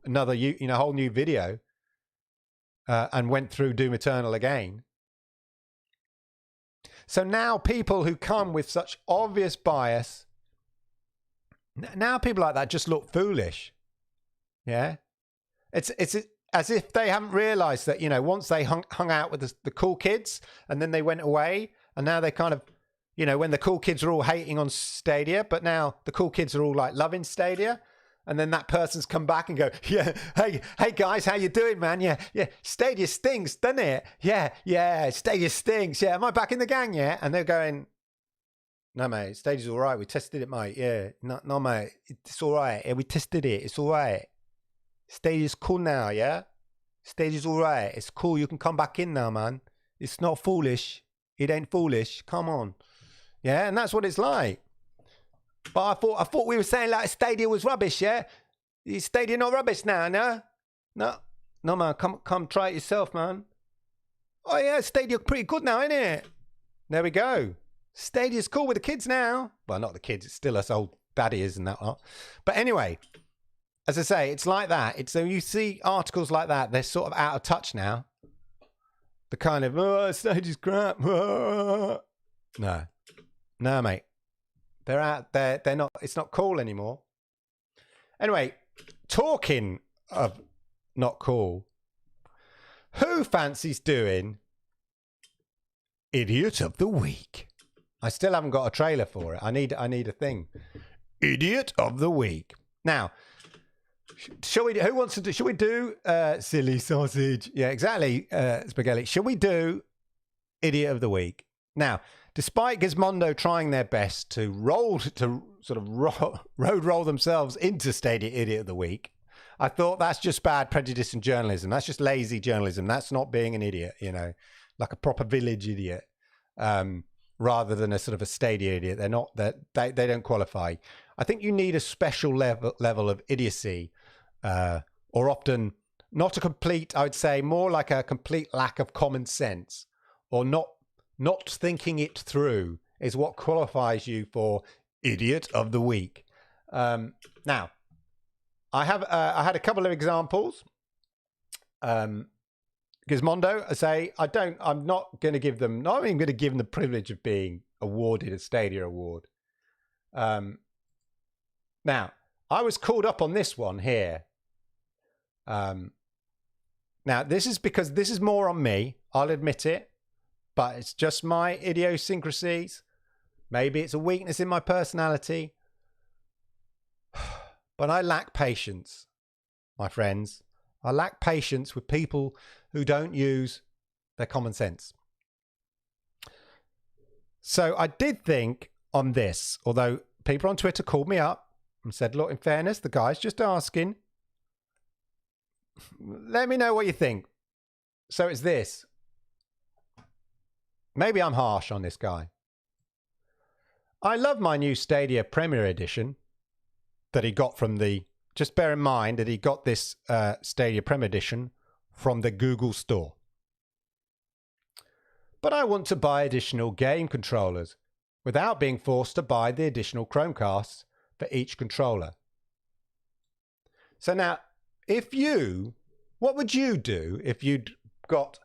new video and went through Doom Eternal again. So now people who come with such obvious bias, now people like that just look foolish. Yeah. It's as if they haven't realized that, once they hung out with the cool kids and then they went away, and now they kind of, when the cool kids are all hating on Stadia, but now the cool kids are all like loving Stadia. And then that person's come back and go, yeah, hey guys, how you doing, man? Yeah, Stadia stinks, doesn't it? Yeah, Stadia stinks. Yeah, am I back in the gang yet? And they're going, no, mate, Stadia's all right. We tested it, mate. Yeah, no, mate, it's all right. Yeah, we tested it. It's all right. Stadia's cool now, yeah? Stadia's all right. It's cool. You can come back in now, man. It's not foolish. It ain't foolish. Come on. Yeah, and that's what it's like. But I thought we were saying like Stadia was rubbish, yeah? Is Stadia not rubbish now, no? No, man, come try it yourself, man. Oh, yeah, Stadia pretty good now, isn't it? There we go. Stadia's cool with the kids now. Well, not the kids, it's still us old baddies and that lot. But anyway, as I say, it's like that. So you see articles like that, they're sort of out of touch now. The kind of, oh, Stadia's crap. No, mate. They're out there. They're not, it's not cool anymore. Anyway, talking of not cool, who fancies doing Idiot of the Week? I still haven't got a trailer for it. I need a thing. Idiot of the Week. Now, shall we? Who wants to do? Shall we do silly sausage? Yeah, exactly. Spaghetti. Shall we do Idiot of the Week? Now, despite Gizmondo trying their best to road roll themselves into Stadia Idiot of the Week, I thought that's just bad prejudice in journalism. That's just lazy journalism. That's not being an idiot, like a proper village idiot, rather than a sort of a Stadia idiot. They're not that they don't qualify. I think you need a special level of idiocy, or often not a complete. I would say more like a complete lack of common sense, or not thinking it through is what qualifies you for Idiot of the Week. Now, I had a couple of examples. Gizmondo, I say, I'm not going to give them, not even going to give them the privilege of being awarded a Stadia award. Now, I was called up on this one here. Now, this is because this is more on me. I'll admit it. But it's just my idiosyncrasies. Maybe it's a weakness in my personality. But I lack patience, my friends. I lack patience with people who don't use their common sense. So I did think on this, although people on Twitter called me up and said, look, in fairness, the guy's just asking. Let me know what you think. So it's this. Maybe I'm harsh on this guy. I love my new Stadia Premier Edition that he got from the... Just bear in mind that he got this Stadia Premier Edition from the Google Store. But I want to buy additional game controllers without being forced to buy the additional Chromecasts for each controller. So now, what would you do if you'd got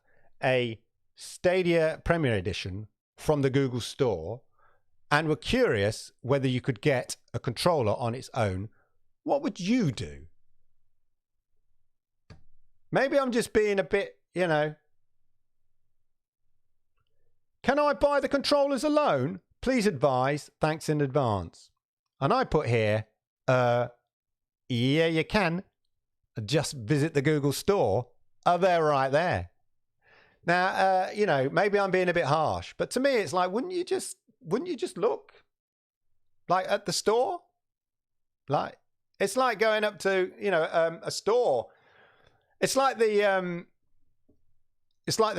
a Stadia Premier Edition from the Google Store and were curious whether you could get a controller on its own? What would you do? Maybe I'm just being a bit, Can I buy the controllers alone? Please advise. Thanks in advance. And I put here, yeah, you can. Just visit the Google Store. Oh, they're right there. Now, maybe I'm being a bit harsh, but to me, it's like, wouldn't you just look like at the store? Like, it's like going up to, a store. It's like the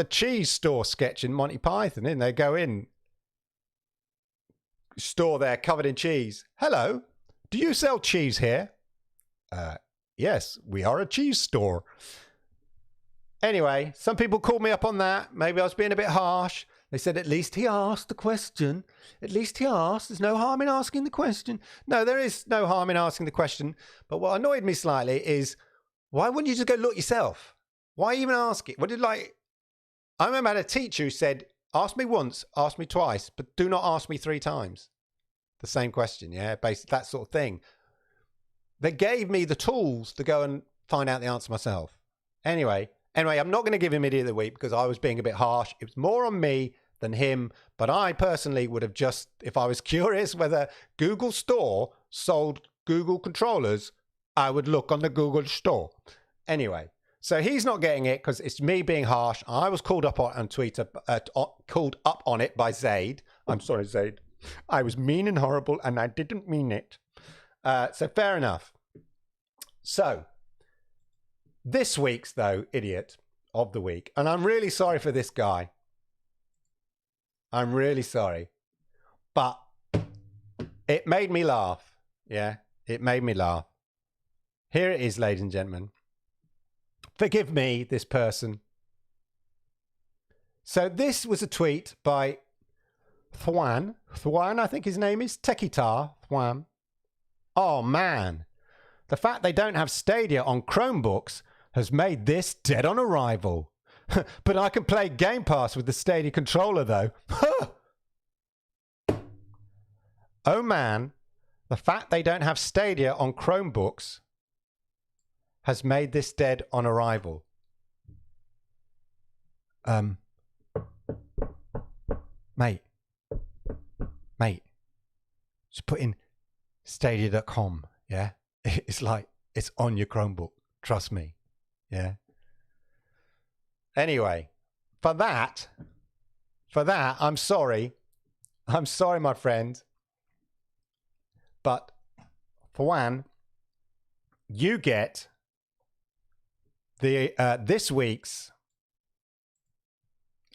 cheese store sketch in Monty Python, isn't it? They go in, store there covered in cheese. Hello, do you sell cheese here? Yes, we are a cheese store. Anyway, some people called me up on that. Maybe I was being a bit harsh. They said, at least he asked the question. At least he asked. There's no harm in asking the question. No, there is no harm in asking the question. But what annoyed me slightly is, why wouldn't you just go look yourself? Why even ask it? I remember I had a teacher who said, ask me once, ask me twice, but do not ask me 3 times. The same question, yeah? Basically, that sort of thing. They gave me the tools to go and find out the answer myself. Anyway, I'm not going to give him Idiot of the Week because I was being a bit harsh. It was more on me than him. But I personally would have just, if I was curious whether Google Store sold Google controllers, I would look on the Google Store. Anyway, so he's not getting it because it's me being harsh. I was called up on Twitter, called up on it by Zaid. I'm sorry, Zaid. I was mean and horrible and I didn't mean it. So fair enough. So this week's, though, Idiot of the Week. And I'm really sorry for this guy. I'm really sorry. But It made me laugh. Yeah, it made me laugh. Here it is, ladies and gentlemen. Forgive me, this person. So this was a tweet by Thwan. Thwan, I think his name is. Techitar Thwan. Oh, man. The fact they don't have Stadia on Chromebooks has made this dead on arrival. But I can play Game Pass with the Stadia controller, though. Oh, man. The fact they don't have Stadia on Chromebooks has made this dead on arrival. Mate, just put in stadia.com, yeah? It's like, it's on your Chromebook, trust me, yeah? Anyway, for that, I'm sorry, my friend, but for one, you get the this week's,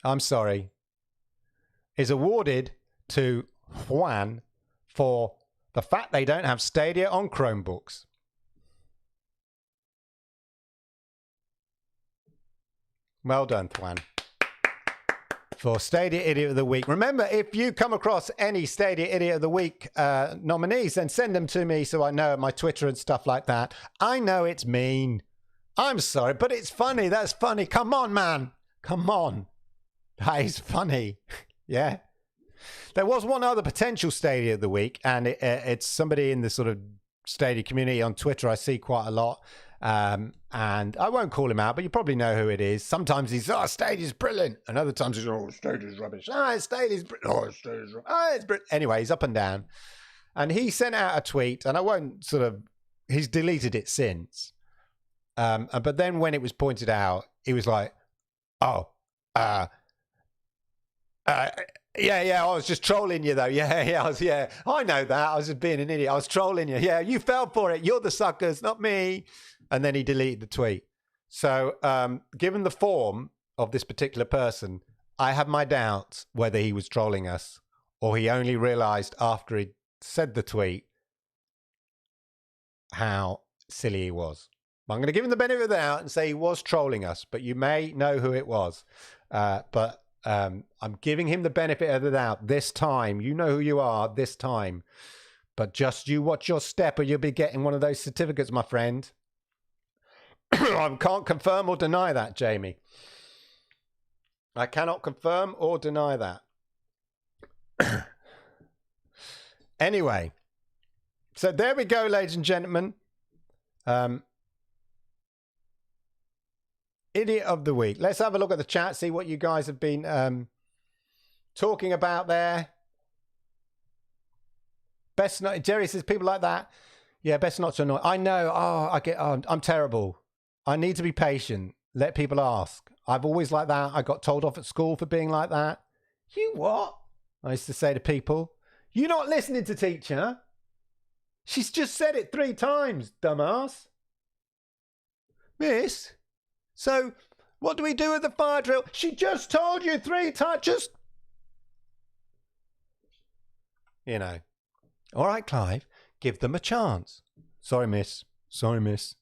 I'm sorry, is awarded to Juan for the fact they don't have Stadia on Chromebooks. Well done, Juan. For Stadia Idiot of the Week. Remember, if you come across any Stadia Idiot of the Week nominees, then send them to me so I know at my Twitter and stuff like that. I know it's mean. I'm sorry, but it's funny. That's funny. Come on, man. Come on. That is funny. Yeah. There was one other potential Stadia of the Week, and it's somebody in the sort of Stadia community on Twitter I see quite a lot. And I won't call him out, but you probably know who it is. Sometimes he's, oh, Stadia's brilliant. And other times he's, oh, Stadia's rubbish. Oh, Stadia's brilliant. Oh, Stadia's rubbish. Oh, it's brilliant. Anyway, he's up and down. And he sent out a tweet, and I won't sort of, he's deleted it since. But then when it was pointed out, he was like, oh, yeah, I was just trolling you though. Yeah, I know that. I was just being an idiot. I was trolling you. Yeah, you fell for it. You're the suckers, not me. And then he deleted the tweet. So, given the form of this particular person, I have my doubts whether he was trolling us or he only realized after he said the tweet how silly he was. I'm going to give him the benefit of the doubt and say he was trolling us, but you may know who it was. But I'm giving him the benefit of the doubt this time. You know who you are this time. But just you watch your step or you'll be getting one of those certificates, my friend. I can't confirm or deny that, Jamie. I cannot confirm or deny that. Anyway. So there we go, ladies and gentlemen. Idiot of the Week. Let's have a look at the chat, see what you guys have been talking about there. Best not, Jerry says people like that. Yeah, best not to annoy. I know. I'm terrible. I need to be patient. Let people ask. I've always like that. I got told off at school for being like that. You what? I used to say to people, you're not listening to teacher. She's just said it 3 times, dumbass. Miss? So, what do we do with the fire drill? She just told you 3 times. Just, you know. All right, Clive, give them a chance. Sorry, miss. Sorry, miss.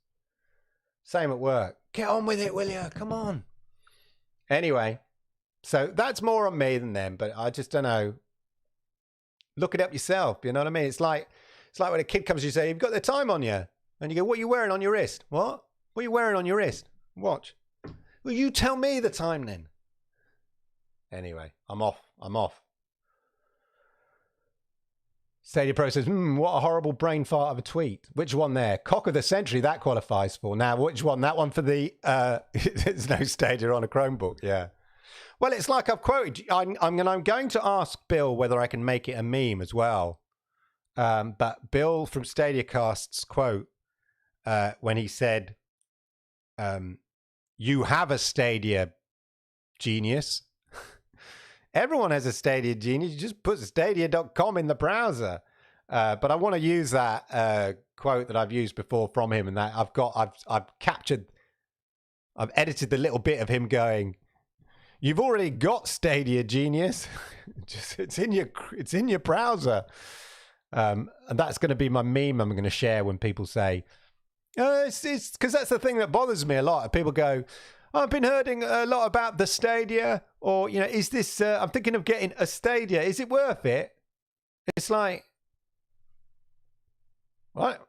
Same at work. Get on with it, will you? Come on. Anyway, so that's more on me than them, but I just don't know. Look it up yourself, you know what I mean? It's like when a kid comes to you and say, you've got the time on you. And you go, what are you wearing on your wrist? What? What are you wearing on your wrist? Watch. Well, you tell me the time then. Anyway, I'm off. Stadia Pro says, what a horrible brain fart of a tweet. Which one there? Cock of the century, that qualifies for. Now, which one? That one for the, there's no Stadia on a Chromebook, yeah. Well, it's like I've quoted, I'm going to ask Bill whether I can make it a meme as well. But Bill from StadiaCast's quote, when he said, you have a Stadia genius. Everyone has a Stadia genius. You just put stadia.com in the browser. But I want to use that quote that I've used before from him, and that I've edited the little bit of him going, you've already got Stadia genius. It's in your browser. And that's going to be my meme I'm going to share when people say, it's because that's the thing that bothers me a lot. People go, I've been hearing a lot about the Stadia, or, is this, I'm thinking of getting a Stadia. Is it worth it? It's like, what?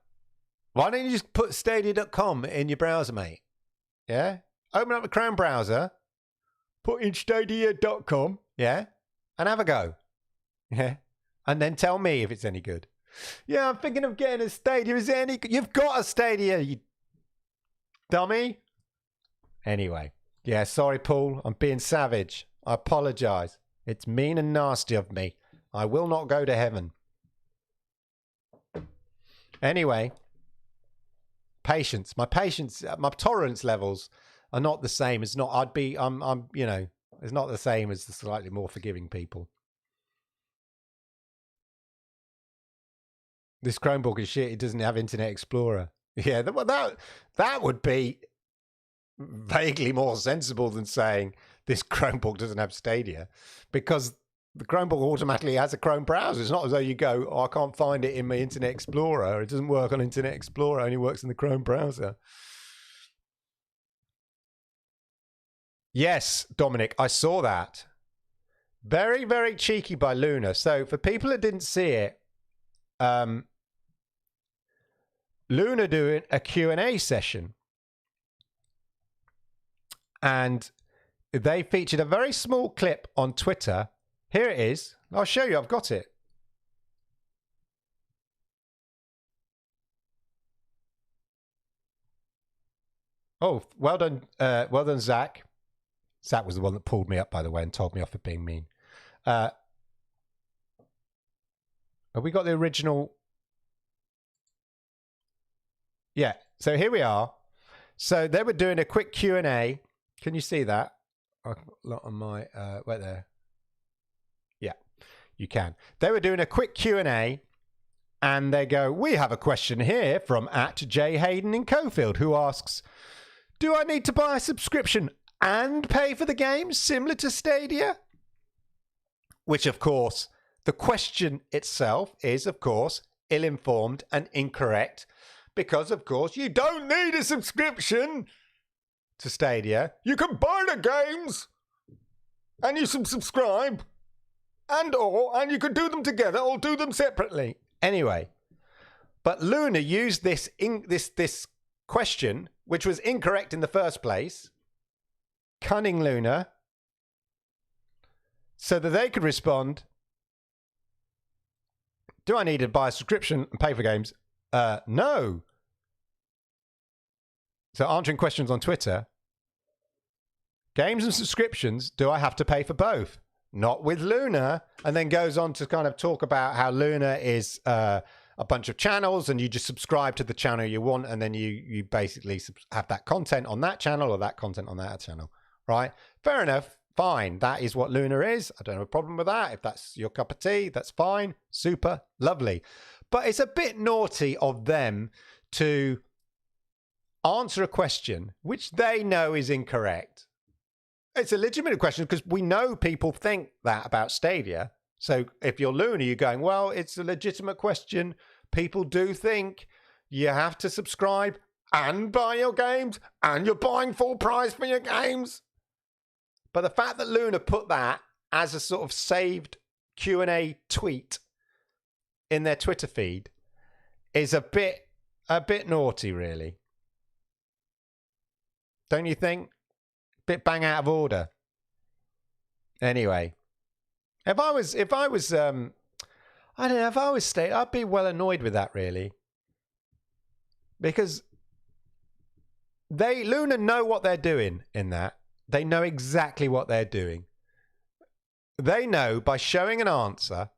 Why don't you just put stadia.com in your browser, mate? Yeah? Open up a Chrome browser, put in stadia.com, yeah? And have a go. Yeah? And then tell me if it's any good. Yeah, I'm thinking of getting a Stadia. Is there any... You've got a Stadia, you dummy. Anyway. Yeah, sorry, Paul. I'm being savage. I apologise. It's mean and nasty of me. I will not go to heaven. Anyway. Patience. My tolerance levels are not the same. It's not... it's not the same as the slightly more forgiving people. This Chromebook is shit. It doesn't have Internet Explorer. Yeah, that would be vaguely more sensible than saying this Chromebook doesn't have Stadia, because the Chromebook automatically has a Chrome browser. It's not as though you go, I can't find it in my Internet Explorer. It doesn't work on Internet Explorer. It only works in the Chrome browser. Yes, Dominic, I saw that. Very, very cheeky by Luna. So for people that didn't see it, Luna doing a Q&A session, and they featured a very small clip on Twitter. Here it is. I'll show you. I've got it. Oh, well done. Well done, Zach. Zach was the one that pulled me up, by the way, and told me off for being mean. Have we got the original? Yeah, so here we are. So they were doing a quick Q&A. Can you see that? I've got a lot on my, right there. Yeah, you can. They were doing a quick Q&A, and they go, we have a question here from @JHayden in Cofield, who asks, do I need to buy a subscription and pay for the games similar to Stadia? Which, of course, the question itself is, of course, ill-informed and incorrect. Because, of course, you don't need a subscription to Stadia. You can buy the games and you can subscribe and you can do them together or do them separately. Anyway, but Luna used this question, which was incorrect in the first place, cunning Luna, so that they could respond, do I need to buy a subscription and pay for games? No. So answering questions on Twitter, games and subscriptions, do I have to pay for both? Not with Luna. And then goes on to kind of talk about how Luna is a bunch of channels, and you just subscribe to the channel you want, and then you basically have that content on that channel or that content on that channel, right? Fair enough. Fine. That is what Luna is. I don't have a problem with that. If that's your cup of tea, that's fine. Super. Lovely. But it's a bit naughty of them to answer a question which they know is incorrect. It's a legitimate question because we know people think that about Stadia. So if you're Luna, you're going, well, it's a legitimate question. People do think you have to subscribe and buy your games, and you're buying full price for your games. But the fact that Luna put that as a sort of saved Q&A tweet in their Twitter feed is a bit naughty, really. Don't you think? Bit bang out of order. Anyway, if I was I don't know, if I was Stadia, I'd be well annoyed with that, really, because Luna know what they're doing in that. They know exactly what they're doing. They know by showing an answer,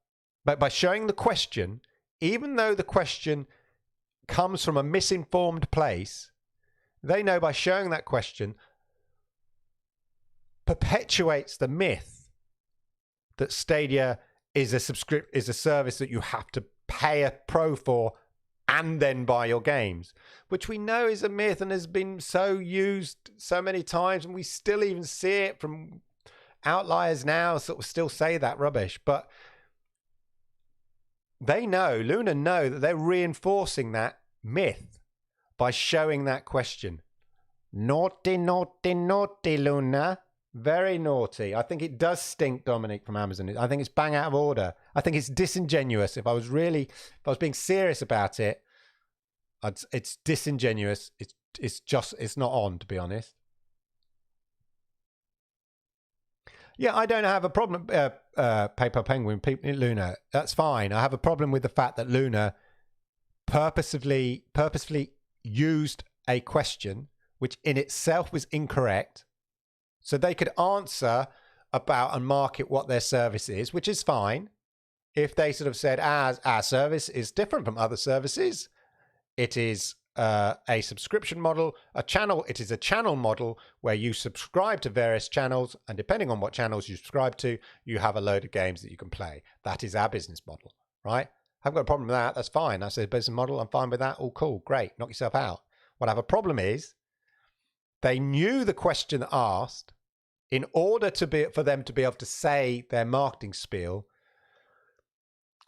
but by showing the question, even though the question comes from a misinformed place, they know by showing that question perpetuates the myth that Stadia is a service that you have to pay a pro for and then buy your games, which we know is a myth and has been so used so many times, and we still even see it from outliers now, sort of still say that rubbish. But Luna know that they're reinforcing that myth by showing that question. Naughty, naughty, naughty, Luna. Very naughty. I think it does stink, Dominic, from Amazon. I think it's bang out of order. I think it's disingenuous. If I was being serious about it, it's disingenuous. It's not on, to be honest. Yeah, I don't have a problem, Paper Penguin, Luna. That's fine. I have a problem with the fact that Luna purposefully used a question which in itself was incorrect, so they could answer about and market what their service is, which is fine. If they sort of said, our service is different from other services, it is a subscription model, it is a channel model where you subscribe to various channels, and depending on what channels you subscribe to, you have a load of games that you can play. That is our business model, right? I haven't got a problem with that. That's fine. That's a business model. I'm fine with that. All cool. Great. Knock yourself out. What I have a problem is they knew the question asked in order for them to be able to say their marketing spiel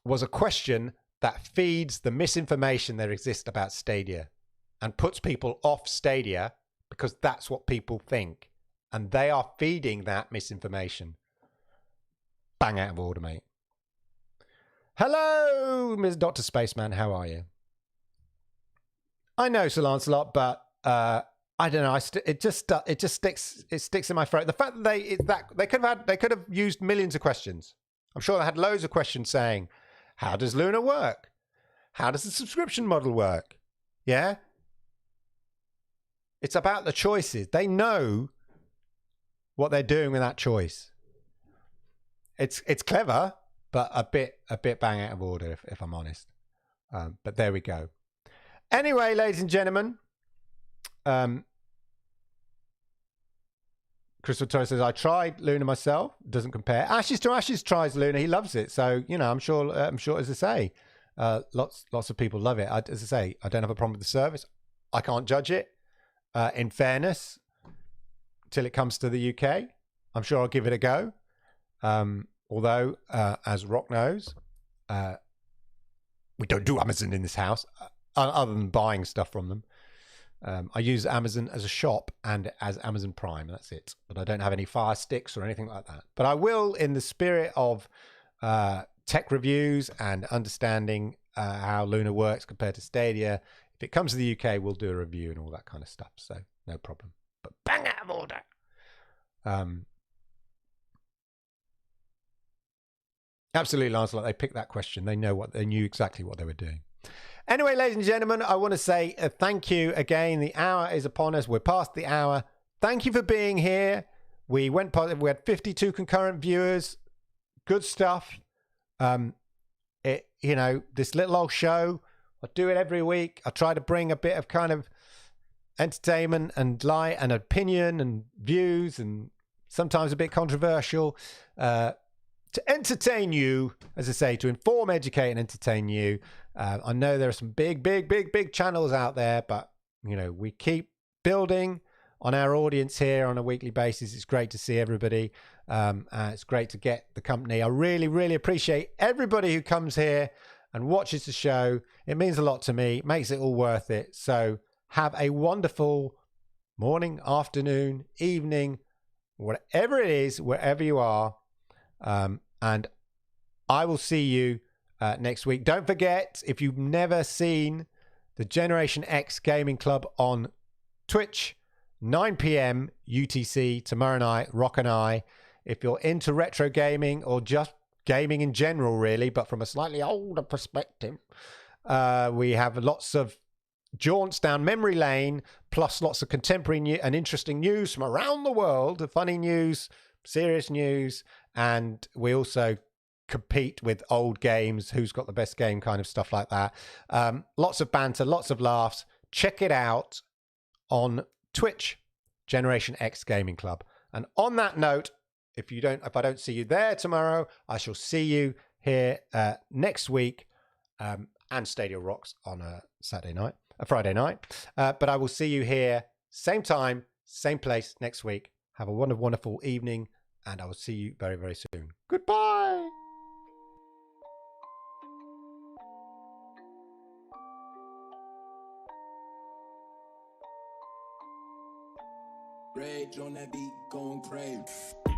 was a question that feeds the misinformation that exists about Stadia and puts people off Stadia because that's what people think. And they are feeding that misinformation. Bang out of order, mate. Hello, Ms. Dr. Spaceman. How are you? I know, Sir Lancelot, but I don't know. It just sticks in my throat. The fact that they could have used millions of questions. I'm sure they had loads of questions saying, how does Luna work? How does the subscription model work? Yeah. It's about the choices. They know what they're doing with that choice. It's clever, but a bit bang out of order, if I'm honest. But there we go. Anyway, ladies and gentlemen, Chris Vittori says, I tried Luna myself. Doesn't compare. Ashes to Ashes tries Luna. He loves it. So, I'm sure, as I say, lots of people love it. As I say, I don't have a problem with the service. I can't judge it. In fairness, till it comes to the UK, I'm sure I'll give it a go. Although, as Rock knows, we don't do Amazon in this house, other than buying stuff from them. I use Amazon as a shop and as Amazon Prime. That's it. But I don't have any Fire Sticks or anything like that. But I will, in the spirit of tech reviews and understanding how Luna works compared to Stadia, if it comes to the UK, we'll do a review and all that kind of stuff. So no problem. But bang out of order. Absolutely, Lancelot. They picked that question. They knew exactly what they were doing. Anyway, ladies and gentlemen, I want to say thank you again. The hour is upon us. We're past the hour. Thank you for being here. We had 52 concurrent viewers. Good stuff. This little old show, I do it every week. I try to bring a bit of kind of entertainment and light and opinion and views, and sometimes a bit controversial, to entertain you, as I say, to inform, educate, and entertain you. I know there are some big channels out there, but we keep building on our audience here on a weekly basis. It's great to see everybody. It's great to get the company. I really appreciate everybody who comes here and watches the show. It means a lot to me. It makes it all worth it. So have a wonderful morning, afternoon, evening, whatever it is, wherever you are. And I will see you next week. Don't forget, if you've never seen the Generation X Gaming Club on Twitch, 9 p.m. UTC tomorrow night, Rock and I. If you're into retro gaming or just gaming in general, really, but from a slightly older perspective, we have lots of jaunts down memory lane, plus lots of contemporary and interesting news from around the world, funny news, serious news, and we also compete with old games, who's got the best game, kind of stuff like that. Lots of banter, lots of laughs. Check it out on Twitch, Generation X Gaming Club. And on that note, if I don't see you there tomorrow, I shall see you here next week, and Stadia rocks on a Friday night. But I will see you here, same time, same place next week. Have a wonderful evening, and I will see you very, very soon. Goodbye. Rage on that beat, going crazy.